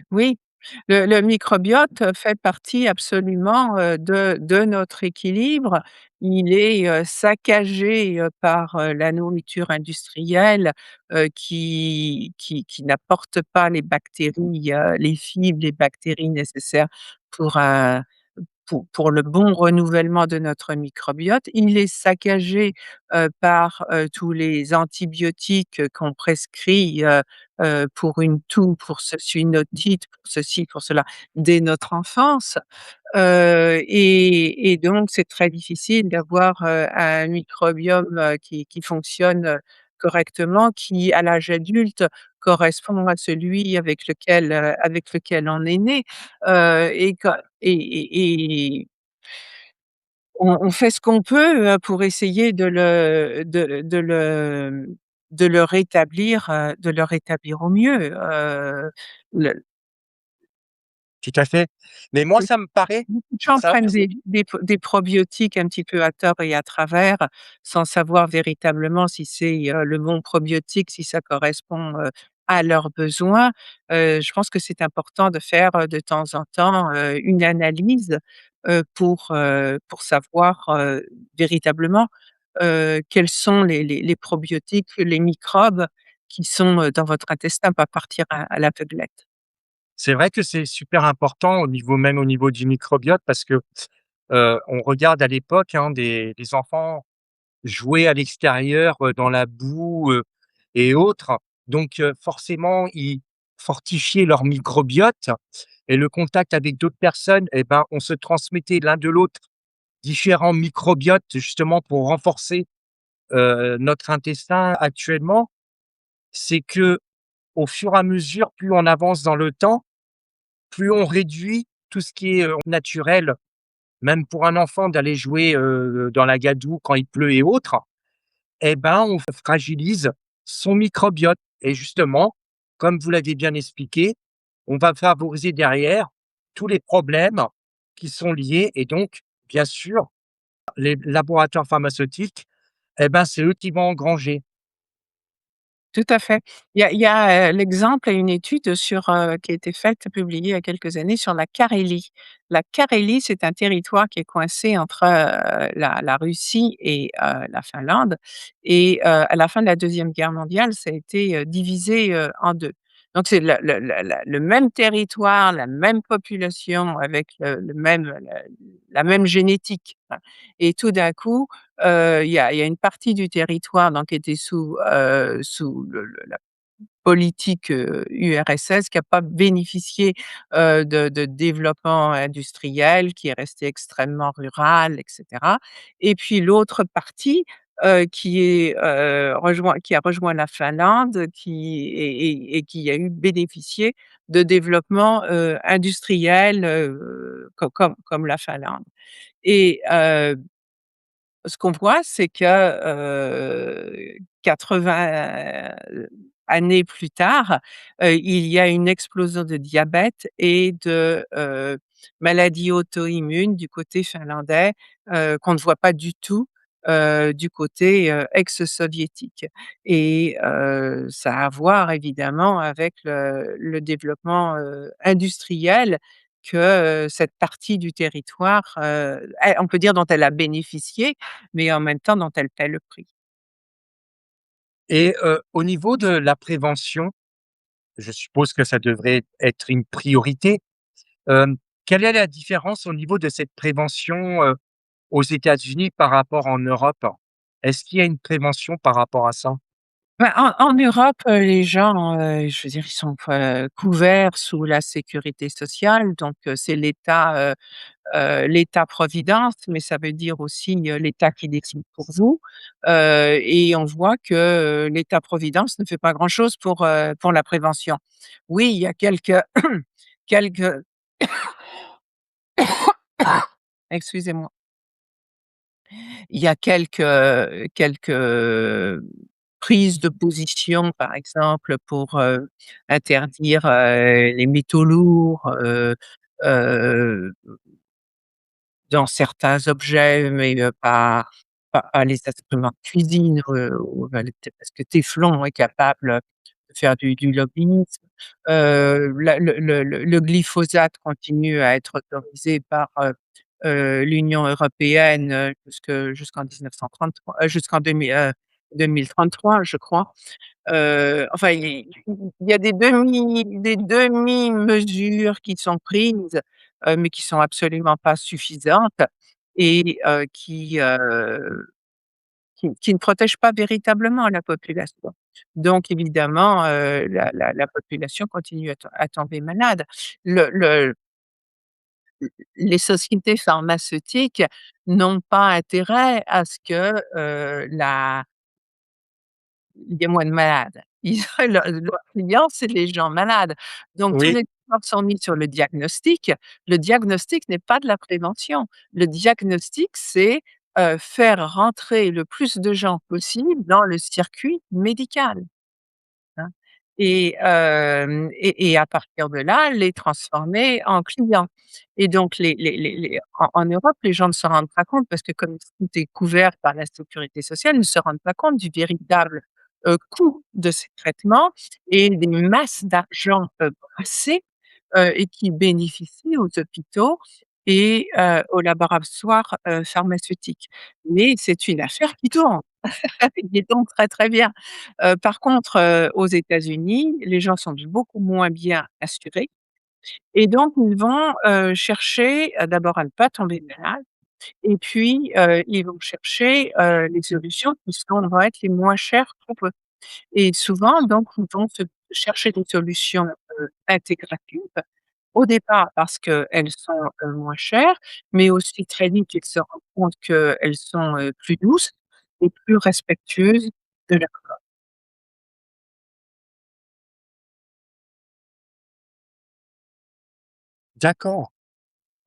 Oui, le microbiote fait partie absolument, de notre équilibre. Il est, saccagé, par, la nourriture industrielle, qui n'apporte pas les bactéries, les fibres, les bactéries nécessaires pour un pour le bon renouvellement de notre microbiote. Il est saccagé, par, tous les antibiotiques, qu'on prescrit, pour une toux, pour une otite, pour ceci, pour cela, dès notre enfance. Et donc c'est très difficile d'avoir, un microbiome, qui fonctionne, correctement, qui à l'âge adulte correspond à celui avec lequel on est né, et quand et on fait ce qu'on peut, pour essayer de le rétablir, au mieux, le Tout à fait. Mais moi, ça me paraît beaucoup de gens ça prennent des probiotiques un petit peu à tort et à travers, sans savoir véritablement si c'est, le bon probiotique, si ça correspond, à leurs besoins. Je pense que c'est important de faire, de temps en temps, une analyse, pour savoir, véritablement, quels sont les probiotiques, les microbes qui sont, dans votre intestin, pas partir à l'aveuglette. c'est vrai que c'est super important au niveau même au niveau du microbiote parce que, on regarde à l'époque, hein, des enfants jouer à l'extérieur, dans la boue, et autres. Donc, forcément, ils fortifiaient leur microbiote et le contact avec d'autres personnes et ben, on se transmettait l'un de l'autre différents microbiotes justement pour renforcer, notre intestin. Actuellement, c'est que au fur et à mesure, plus on avance dans le temps, plus on réduit tout ce qui est, naturel, même pour un enfant d'aller jouer, dans la gadoue quand il pleut et autres. Eh ben, on fragilise son microbiote et justement, comme vous l'avez bien expliqué, on va favoriser derrière tous les problèmes qui sont liés et donc, bien sûr, les laboratoires pharmaceutiques, eh ben, c'est eux qui vont engranger. Tout à fait. Il y a l'exemple et une étude qui a été faite, publiée il y a quelques années sur la Carélie. La Carélie, c'est un territoire qui est coincé entre, la Russie et la Finlande et à la fin de la 2e guerre mondiale, ça a été, divisé, en 2. Donc c'est le même territoire, la même population avec le même la même génétique, hein, et tout d'un coup, il y a une partie du territoire donc qui était sous la politique, URSS qui a pas bénéficié, de développement industriel, qui est resté extrêmement rural et cetera. Et puis l'autre partie, qui a rejoint la Finlande, et qui a eu bénéficié de développement, industriel, comme la Finlande. Et ce qu'on voit, c'est que, 80 années plus tard, il y a une explosion de diabète et de, maladies auto-immunes du côté finlandais, qu'on ne voit pas du tout, du côté, ex-soviétique. Et ça a à voir évidemment avec le développement, industriel que, cette partie du territoire, on peut dire dont elle a bénéficié, mais en même temps dont elle paie le prix. Et au niveau de la prévention, je suppose que ça devrait être une priorité. Hem, Quelle est la différence au niveau de cette prévention, aux États-Unis par rapport en Europe? Est-ce qu'il y a une prévention par rapport à ça? Bah, en Europe, les gens, je veux dire, ils sont, couverts sous la sécurité sociale, donc c'est l'État-providence, mais ça veut dire aussi, l'État qui décide pour vous, et on voit que, l'État-providence ne fait pas grand-chose pour la prévention. Oui, il y a quelques excusez-moi. Il y a quelques prises de position, par exemple, pour, interdire, les métaux lourds, heu dans certains objets, mais pas les instruments de cuisine, ou parce que Téflon est capable de faire du lobbyisme. La le glyphosate continue à être autorisé par, l'Union européenne, jusqu'en 1933, jusqu'en 2033, je crois. Enfin, il y a des demi-mesures qui sont prises, mais qui sont absolument pas suffisantes, et qui ne protègent pas véritablement la population. Donc évidemment, la population continue à tomber malade. Le Les sociétés pharmaceutiques n'ont pas intérêt à ce que, la il y a moins de malades. Ils leurs clients, c'est les gens malades. Donc tous Oui, les efforts sont mis sur le diagnostic. Le diagnostic n'est pas de la prévention. Le diagnostic, c'est, faire rentrer le plus de gens possible dans le circuit médical. Hein, et à partir de là, les transformer en clients. Et donc les en Europe, les gens ne se rendent pas compte parce que comme tout est couvert par la sécurité sociale, ils ne se rendent pas compte du véritable, coût de ces traitements et des masses d'argent, brassées, et qui bénéficient aux hôpitaux et aux laboratoires, pharmaceutiques. Mais c'est une affaire qui tourne. Il donc très, très bien. Par contre, aux États-Unis, les gens sont beaucoup moins bien assurés, et donc ils vont, chercher, d'abord à ne pas tomber malade, et puis, ils vont chercher, les solutions vont être les moins chères pour eux. Et souvent donc ils vont se chercher des solutions, intégratives, au départ parce qu'elles sont, moins chères, mais aussi très vite ils se rendent compte qu'elles sont, plus douces et plus respectueuses de la. d'accord.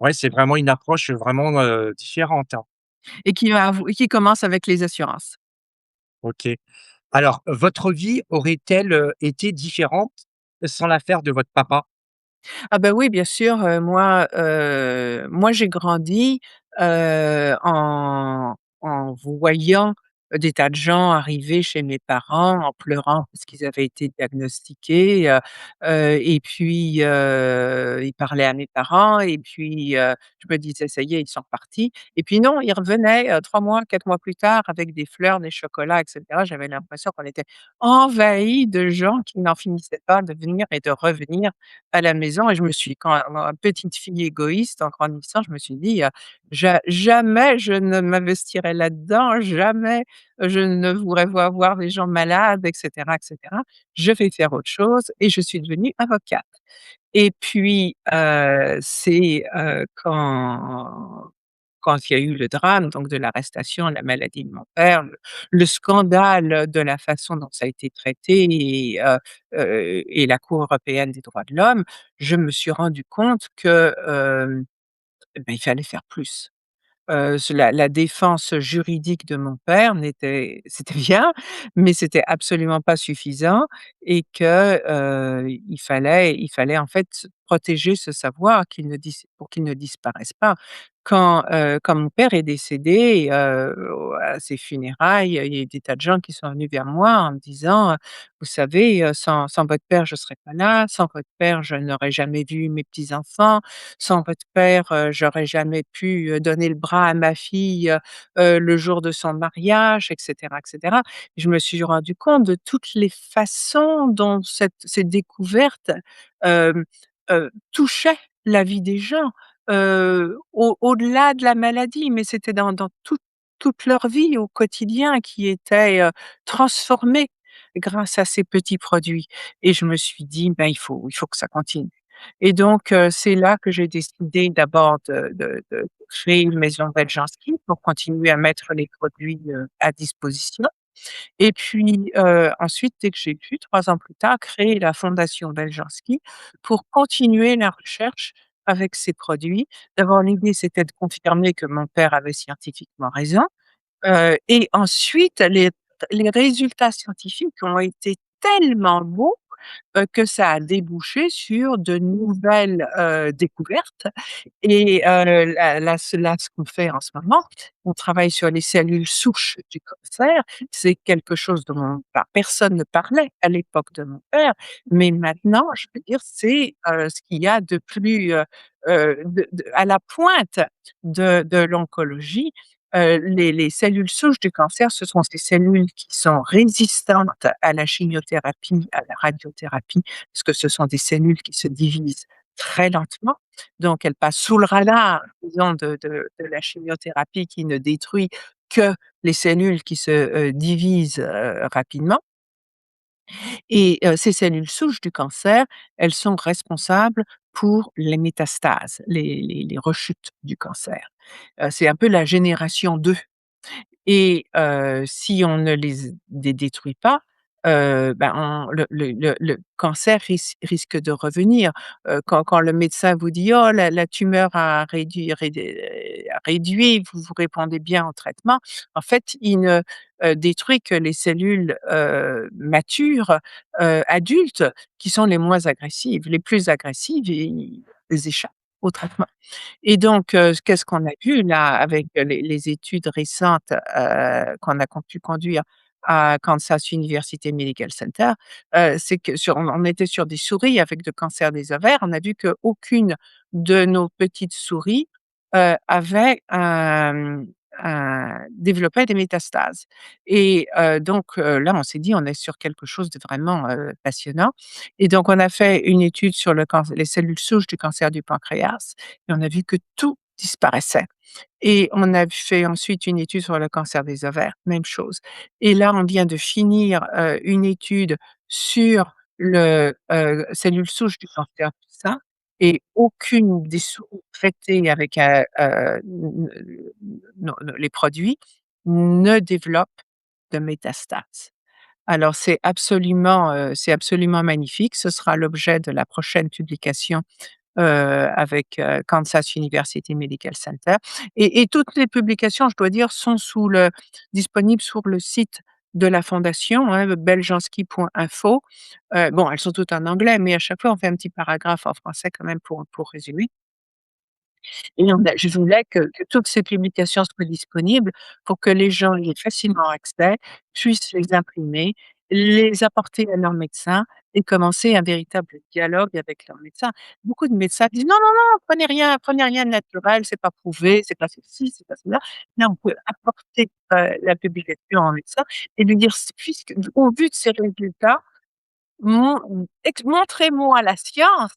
Ouais, c'est vraiment une approche vraiment, différente, hein. Et qui commence avec les assurances. OK. Alors, votre vie aurait-elle, été différente sans l'affaire de votre papa? Ah bah, oui, bien sûr, moi j'ai grandi, en voyant, des tas de gens arrivaient chez mes parents en pleurant parce qu'ils avaient été diagnostiqués, et puis, ils parlaient à mes parents et puis, je me disais: «Ça y est, ils sont repartis» et puis non, ils revenaient, 3 mois, 4 mois plus tard avec des fleurs, des chocolats et cetera. J'avais l'impression qu'on était envahis de gens qui n'en finissaient pas de venir et de revenir à la maison et je me suis quand petite fille égoïste en grandissant, je me suis dit, jamais je ne m'investirai là-dedans, jamais je ne voudrais voir des gens malades et cetera et cetera. Je vais faire autre chose et je suis devenue avocate et puis, c'est, quand il y a eu le drame donc de l'arrestation, la maladie de mon père, le scandale de la façon dont ça a été traité et la Cour européenne des droits de l'homme, je me suis rendu compte que, il fallait faire plus. La défense juridique de mon père c'était bien, mais c'était absolument pas suffisant et que, il fallait en fait protéger ce savoir pour qu'il ne disparaisse pas. Quand mon père est décédé, à ses funérailles, il y a eu des tas de gens qui sont venus vers moi en me disant, «Vous savez, sans votre père, je serais pas là, sans votre père, je n'aurais jamais vu mes petits-enfants, sans votre père, j'aurais jamais pu, donner le bras à ma fille, le jour de son mariage» et cetera et cetera. Je me suis rendu compte de toutes les façons dont ces découvertes, hem, touchaient la vie des gens, au-delà de la maladie, mais c'était dans toute leur vie au quotidien qui était, transformée grâce à ces petits produits et je me suis dit: «Ben, il faut que ça continue». Et donc, c'est là que j'ai décidé d'abord de créer une maison Weljanski pour continuer à mettre les produits, à disposition et puis, ensuite, dès que j'ai pu, 3 ans plus tard, créer la fondation Weljanski pour continuer la recherche avec ces produits. D'abord, l'idée, c'était de confirmer que mon père avait scientifiquement raison, et ensuite les résultats scientifiques ont été tellement beaux que ça a débouché sur de nouvelles, découvertes et ce qu'on fait en ce moment, on travaille sur les cellules souches du cancer. C'est quelque chose dont personne ne parlait à l'époque de mon père, mais maintenant, je veux dire, c'est, ce qu'il y a de plus, de à la pointe de l'oncologie. Les cellules souches du cancer, ce sont ces cellules qui sont résistantes à la chimiothérapie, à la radiothérapie, parce que ce sont des cellules qui se divisent très lentement. Donc elles passent sous le radar, disons, de la chimiothérapie qui ne détruit que les cellules qui se, divisent, rapidement et ces cellules souches du cancer, elles sont responsables pour les métastases, les rechutes du cancer. C'est un peu la génération 2. Et si on ne les détruit pas, ben, on le cancer risque de revenir. Quand le médecin vous dit: «Oh la tumeur a réduit, vous répondez bien au traitement», en fait, il ne, détruit que les cellules, matures, adultes, qui sont les moins agressives. Les plus agressives, elles échappent au traitement. Et donc, qu'est-ce qu'on a vu là avec les études récentes, qu'on a pu conduire à Kansas University Medical Center, c'est que on était sur des souris avec de cancer des ovaires. On a vu qu'aucune de nos petites souris, avait développait des métastases et donc, là, on s'est dit: «On est sur quelque chose de vraiment, passionnant» et donc on a fait une étude sur les cellules souches du cancer du pancréas et on a vu que tout disparaissait et on a fait ensuite une étude sur le cancer des ovaires, même chose et là, on vient de finir, une étude sur cellules souches du cancer du sein et aucune des souris traitées avec, les produits ne développe de métastases. Alors c'est absolument magnifique. Ce sera l'objet de la prochaine publication avec, Kansas University Medical Center et toutes les publications, je dois dire, sont disponibles sur le site de la fondation, hein, beljanski.info. Bon, elles sont toutes en anglais, mais à chaque fois, on fait un petit paragraphe en français quand même pour résumer Et je voulais que toutes ces publications soient disponibles pour que les gens y aient facilement accès, puissent les imprimer, les apporter à leur médecin et commencer un véritable dialogue avec leur médecin. Beaucoup de médecins disent: «Non, non, non, prenez rien de naturel, c'est pas prouvé, c'est pas ceci, c'est pas cela». Là, on peut apporter, la publication à un médecin et lui dire: «Puisque au vu de ces résultats, montrez-moi la science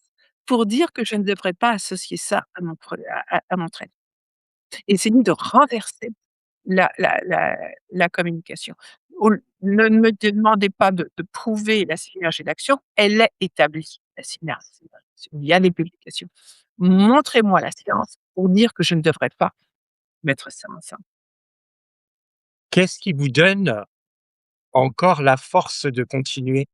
pour dire que je ne devrais pas associer ça à mon traitement». Essayer de renverser la communication. Au Ne me demandez pas de prouver la synergie d'action, elle est établie, la synergie d'action. Il y a des publications. Montrez-moi la science pour dire que je ne devrais pas mettre ça ensemble. Qu'est-ce qui vous donne encore la force de continuer?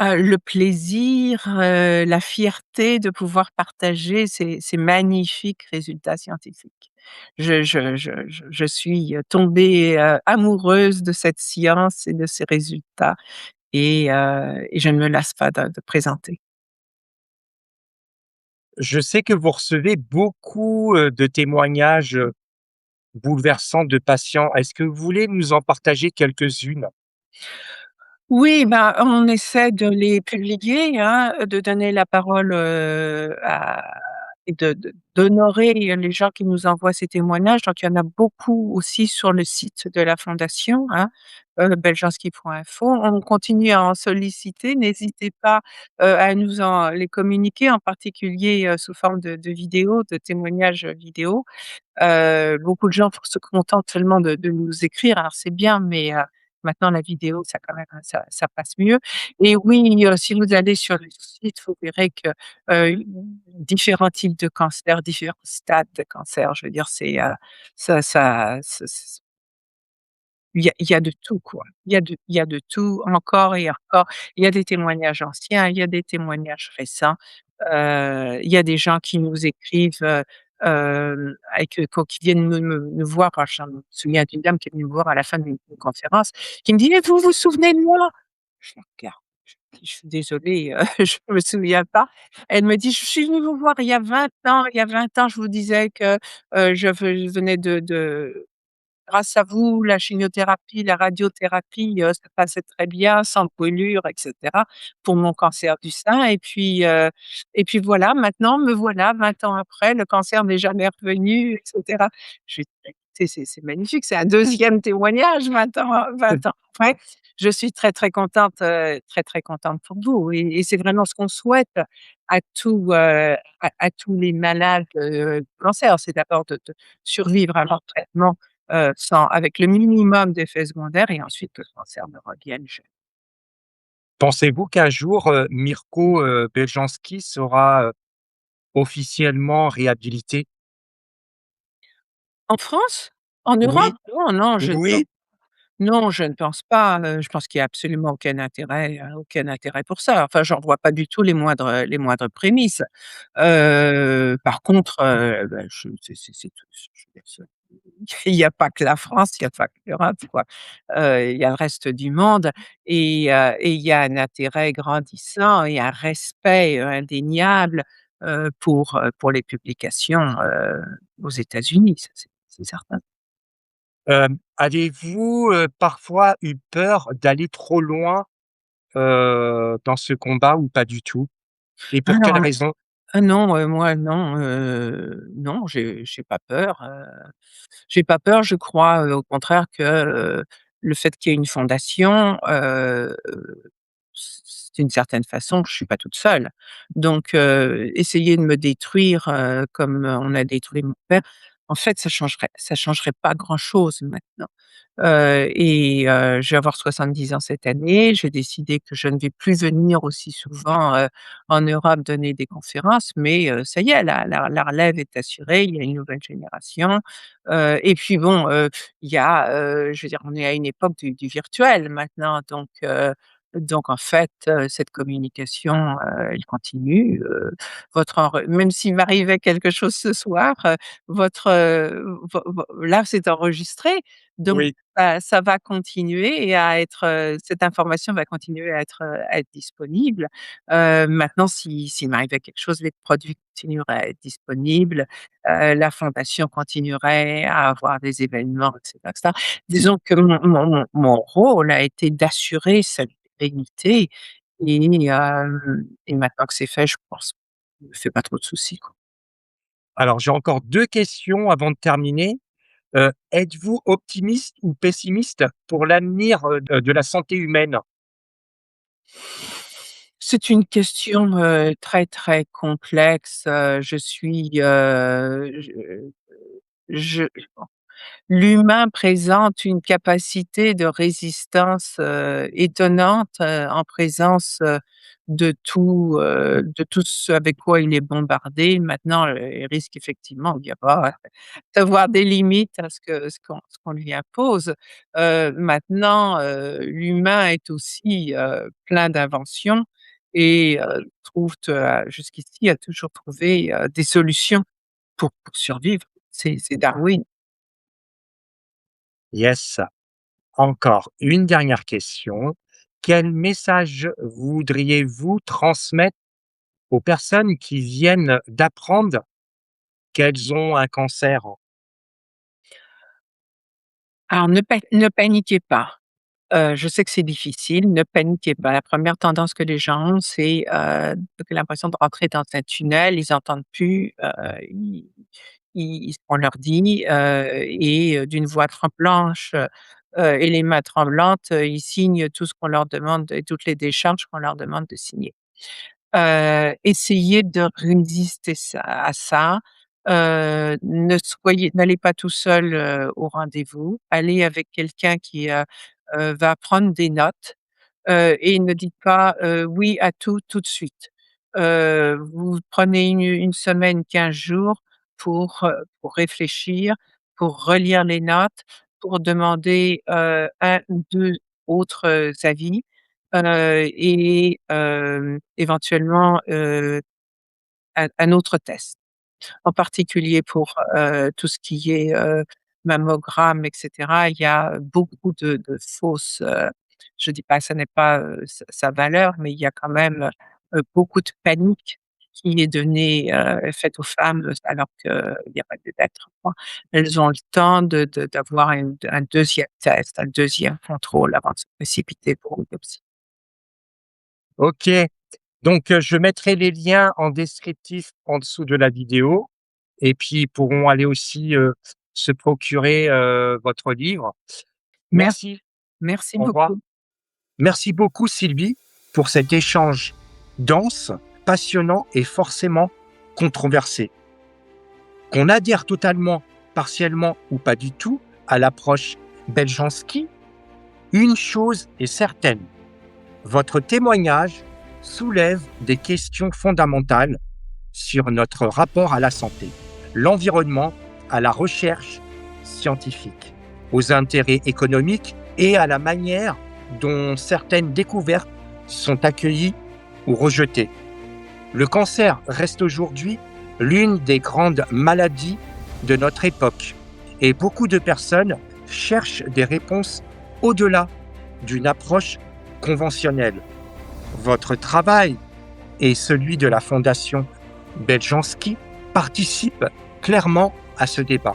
Le plaisir, la fierté de pouvoir partager ces magnifiques résultats scientifiques. Je suis, tombée, amoureuse de cette science et de ces résultats et je ne me lasse pas de présenter. Je sais que vous recevez beaucoup, de témoignages, bouleversants de patients. Est-ce que vous voulez nous en partager quelques-unes? Oui, ben, on essaie de les publier, hein, de donner la parole, à et d'honorer les gens qui nous envoient ces témoignages. Donc il y en a beaucoup aussi sur le site de la fondation, hein, beljanski.info. On continue à en solliciter. N'hésitez pas, à nous en les communiquer, en particulier, sous forme de vidéos, de témoignages, vidéo. Beaucoup de gens se contentent seulement de nous écrire, alors c'est bien, mais maintenant la vidéo, ça quand même, ça passe mieux et oui, si vous allez sur le site, vous verrez que, heu, différents types de cancers, différents stades de cancer, je veux dire, ça il y a de tout, quoi. Il y a de tout, encore et encore. Il y a des témoignages anciens, il y a des témoignages récents. Il y a des gens qui nous écrivent, avec, qui viennent me voir. Enfin, je me souviens d'une dame qui est venue me voir à la fin d'une conférence, qui me dit: «Mais vous vous souvenez de moi?» Je la regarde, je dis: «Je suis désolée, je me souviens pas». Elle me dit: «Je suis venue vous voir il y a 20 ans, je vous disais que, je venais de grâce à vous, la chimiothérapie, la radiothérapie, ça passait très bien, sans brûlure et cetera, pour mon cancer du sein et puis voilà, maintenant me voilà 20 ans après, le cancer n'est jamais revenu et cetera». Je lui dis: «Bah, écoutez, c'est magnifique, c'est un deuxième témoignage 20 ans après». Je suis très, très contente, très, très contente pour vous et c'est vraiment ce qu'on souhaite à tous les malades, de cancer. C'est d'abord de survivre à leur traitement sans avec le minimum d'effets secondaires et ensuite que le cancer ne revienne jamais. Pensez-vous qu'un jour, Mirko, Beljanski sera, officiellement réhabilité? En France? En Europe? Oui, Non, non, je ne pense oui. non, je ne pense pas, je pense qu'il y a absolument aucun intérêt pour ça. Enfin, j'en vois pas du tout les moindres prémices. Par contre, bah, je c'est tout je veux dire, il y a pas que la France, il y a pas que l'Europe, quoi. Il y a le reste du monde et il y a un intérêt grandissant et un respect, indéniable, pour les publications, aux États-Unis, ça c'est certain. Avez-vous, parfois eu peur d'aller trop loin, dans ce combat ou pas du tout? Et pour quelle Alors raison? non, moi non, non, j'ai pas peur, j'ai pas peur. Je crois, au contraire que, le fait qu'il y ait une fondation, d'une certaine façon, je suis pas toute seule. Donc essayer de me détruire, comme on a détruit mon père, en fait, ça changerait pas grand-chose maintenant. Je vais avoir 70 ans cette année. J'ai décidé que je ne vais plus venir aussi souvent, en Europe donner des conférences, mais ça y est, la relève est assurée, il y a une nouvelle génération, et puis bon, il y a, je veux dire, on est à une époque du virtuel maintenant, Donc en fait, cette communication, elle continue, votre enre même s'il m'arrivait quelque chose ce soir, votre, vo là, c'est enregistré, donc Oui. ça va continuer et à être, cette information va continuer à être disponible. Maintenant s'il m'arrivait quelque chose, les produits continueraient à être disponibles, la fondation continuerait à avoir des événements et cetera. Disons que mon rôle a été d'assurer cette pérennité et maintenant que c'est fait, je pense, je me fais pas trop de soucis, quoi. Alors j'ai encore 2 questions avant de terminer. Êtes-vous optimiste ou pessimiste pour l'avenir, de la santé humaine? C'est une question, très, très complexe, je suis, je l'humain présente une capacité de résistance, étonnante, en présence, de tout ce avec quoi il est bombardé. Maintenant, il risque effectivement d'y avoir d'avoir des limites à ce qu'on lui impose. Maintenant, l'humain est aussi, plein d'inventions et jusqu'ici a toujours trouvé, des solutions pour survivre. C'est Darwin. Yes. Encore une dernière question. Quel message voudriez-vous transmettre aux personnes qui viennent d'apprendre qu'elles ont un cancer? Alors ne paniquez pas. Je sais que c'est difficile, ne paniquez pas. La première tendance que les gens ont, c'est, l'impression de rentrer dans un tunnel, ils entendent plus, on leur dit, d'une voix blanche, et les mains tremblantes, ils signent tout ce qu'on leur demande et toutes les décharges qu'on leur demande de signer. Essayez de résister à ça, n'allez pas tout seul, au rendez-vous, allez avec quelqu'un qui, va prendre des notes, et ne dites pas, «oui» à tout, tout de suite. Vous prenez une semaine, 15 jours pour réfléchir, pour relire les notes, pour demander, 1 ou 2 autres, avis, éventuellement, un autre test. En particulier pour, tout ce qui est, mammogramme et cetera, il y a beaucoup de fausses, je dis pas que ça n'est pas, sa valeur, mais il y a quand même, beaucoup de panique qui est donnée, faite aux femmes, alors qu'il y a pas lieu d'être, quoi. Elles ont le temps d'avoir un 2e test, un 2e contrôle avant de se précipiter pour une biopsie. OK, donc je mettrai les liens en descriptif en dessous de la vidéo et puis ils pourront aller aussi, se procurer, votre livre. Mer Merci, merci au revoir. beaucoup. Merci beaucoup Sylvie pour cet échange dense, passionnant et forcément controversé. Qu'on adhère totalement, partiellement ou pas du tout à l'approche Beljanski, une chose est certaine, votre témoignage soulève des questions fondamentales sur notre rapport à la santé, l'environnement, à la recherche scientifique, aux intérêts économiques et à la manière dont certaines découvertes sont accueillies ou rejetées. Le cancer reste aujourd'hui l'une des grandes maladies de notre époque et beaucoup de personnes cherchent des réponses au-delà d'une approche conventionnelle. Votre travail et celui de la Fondation Beljanski participent clairement à ce débat.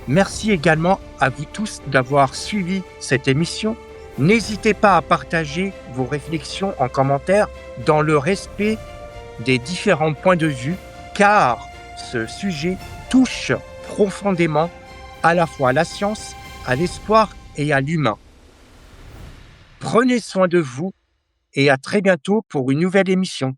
Merci également à vous tous d'avoir suivi cette émission. N'hésitez pas à partager vos réflexions en commentaire dans le respect des différents points de vue, car ce sujet touche profondément à la fois à la science, à l'espoir et à l'humain. Prenez soin de vous et à très bientôt pour une nouvelle émission.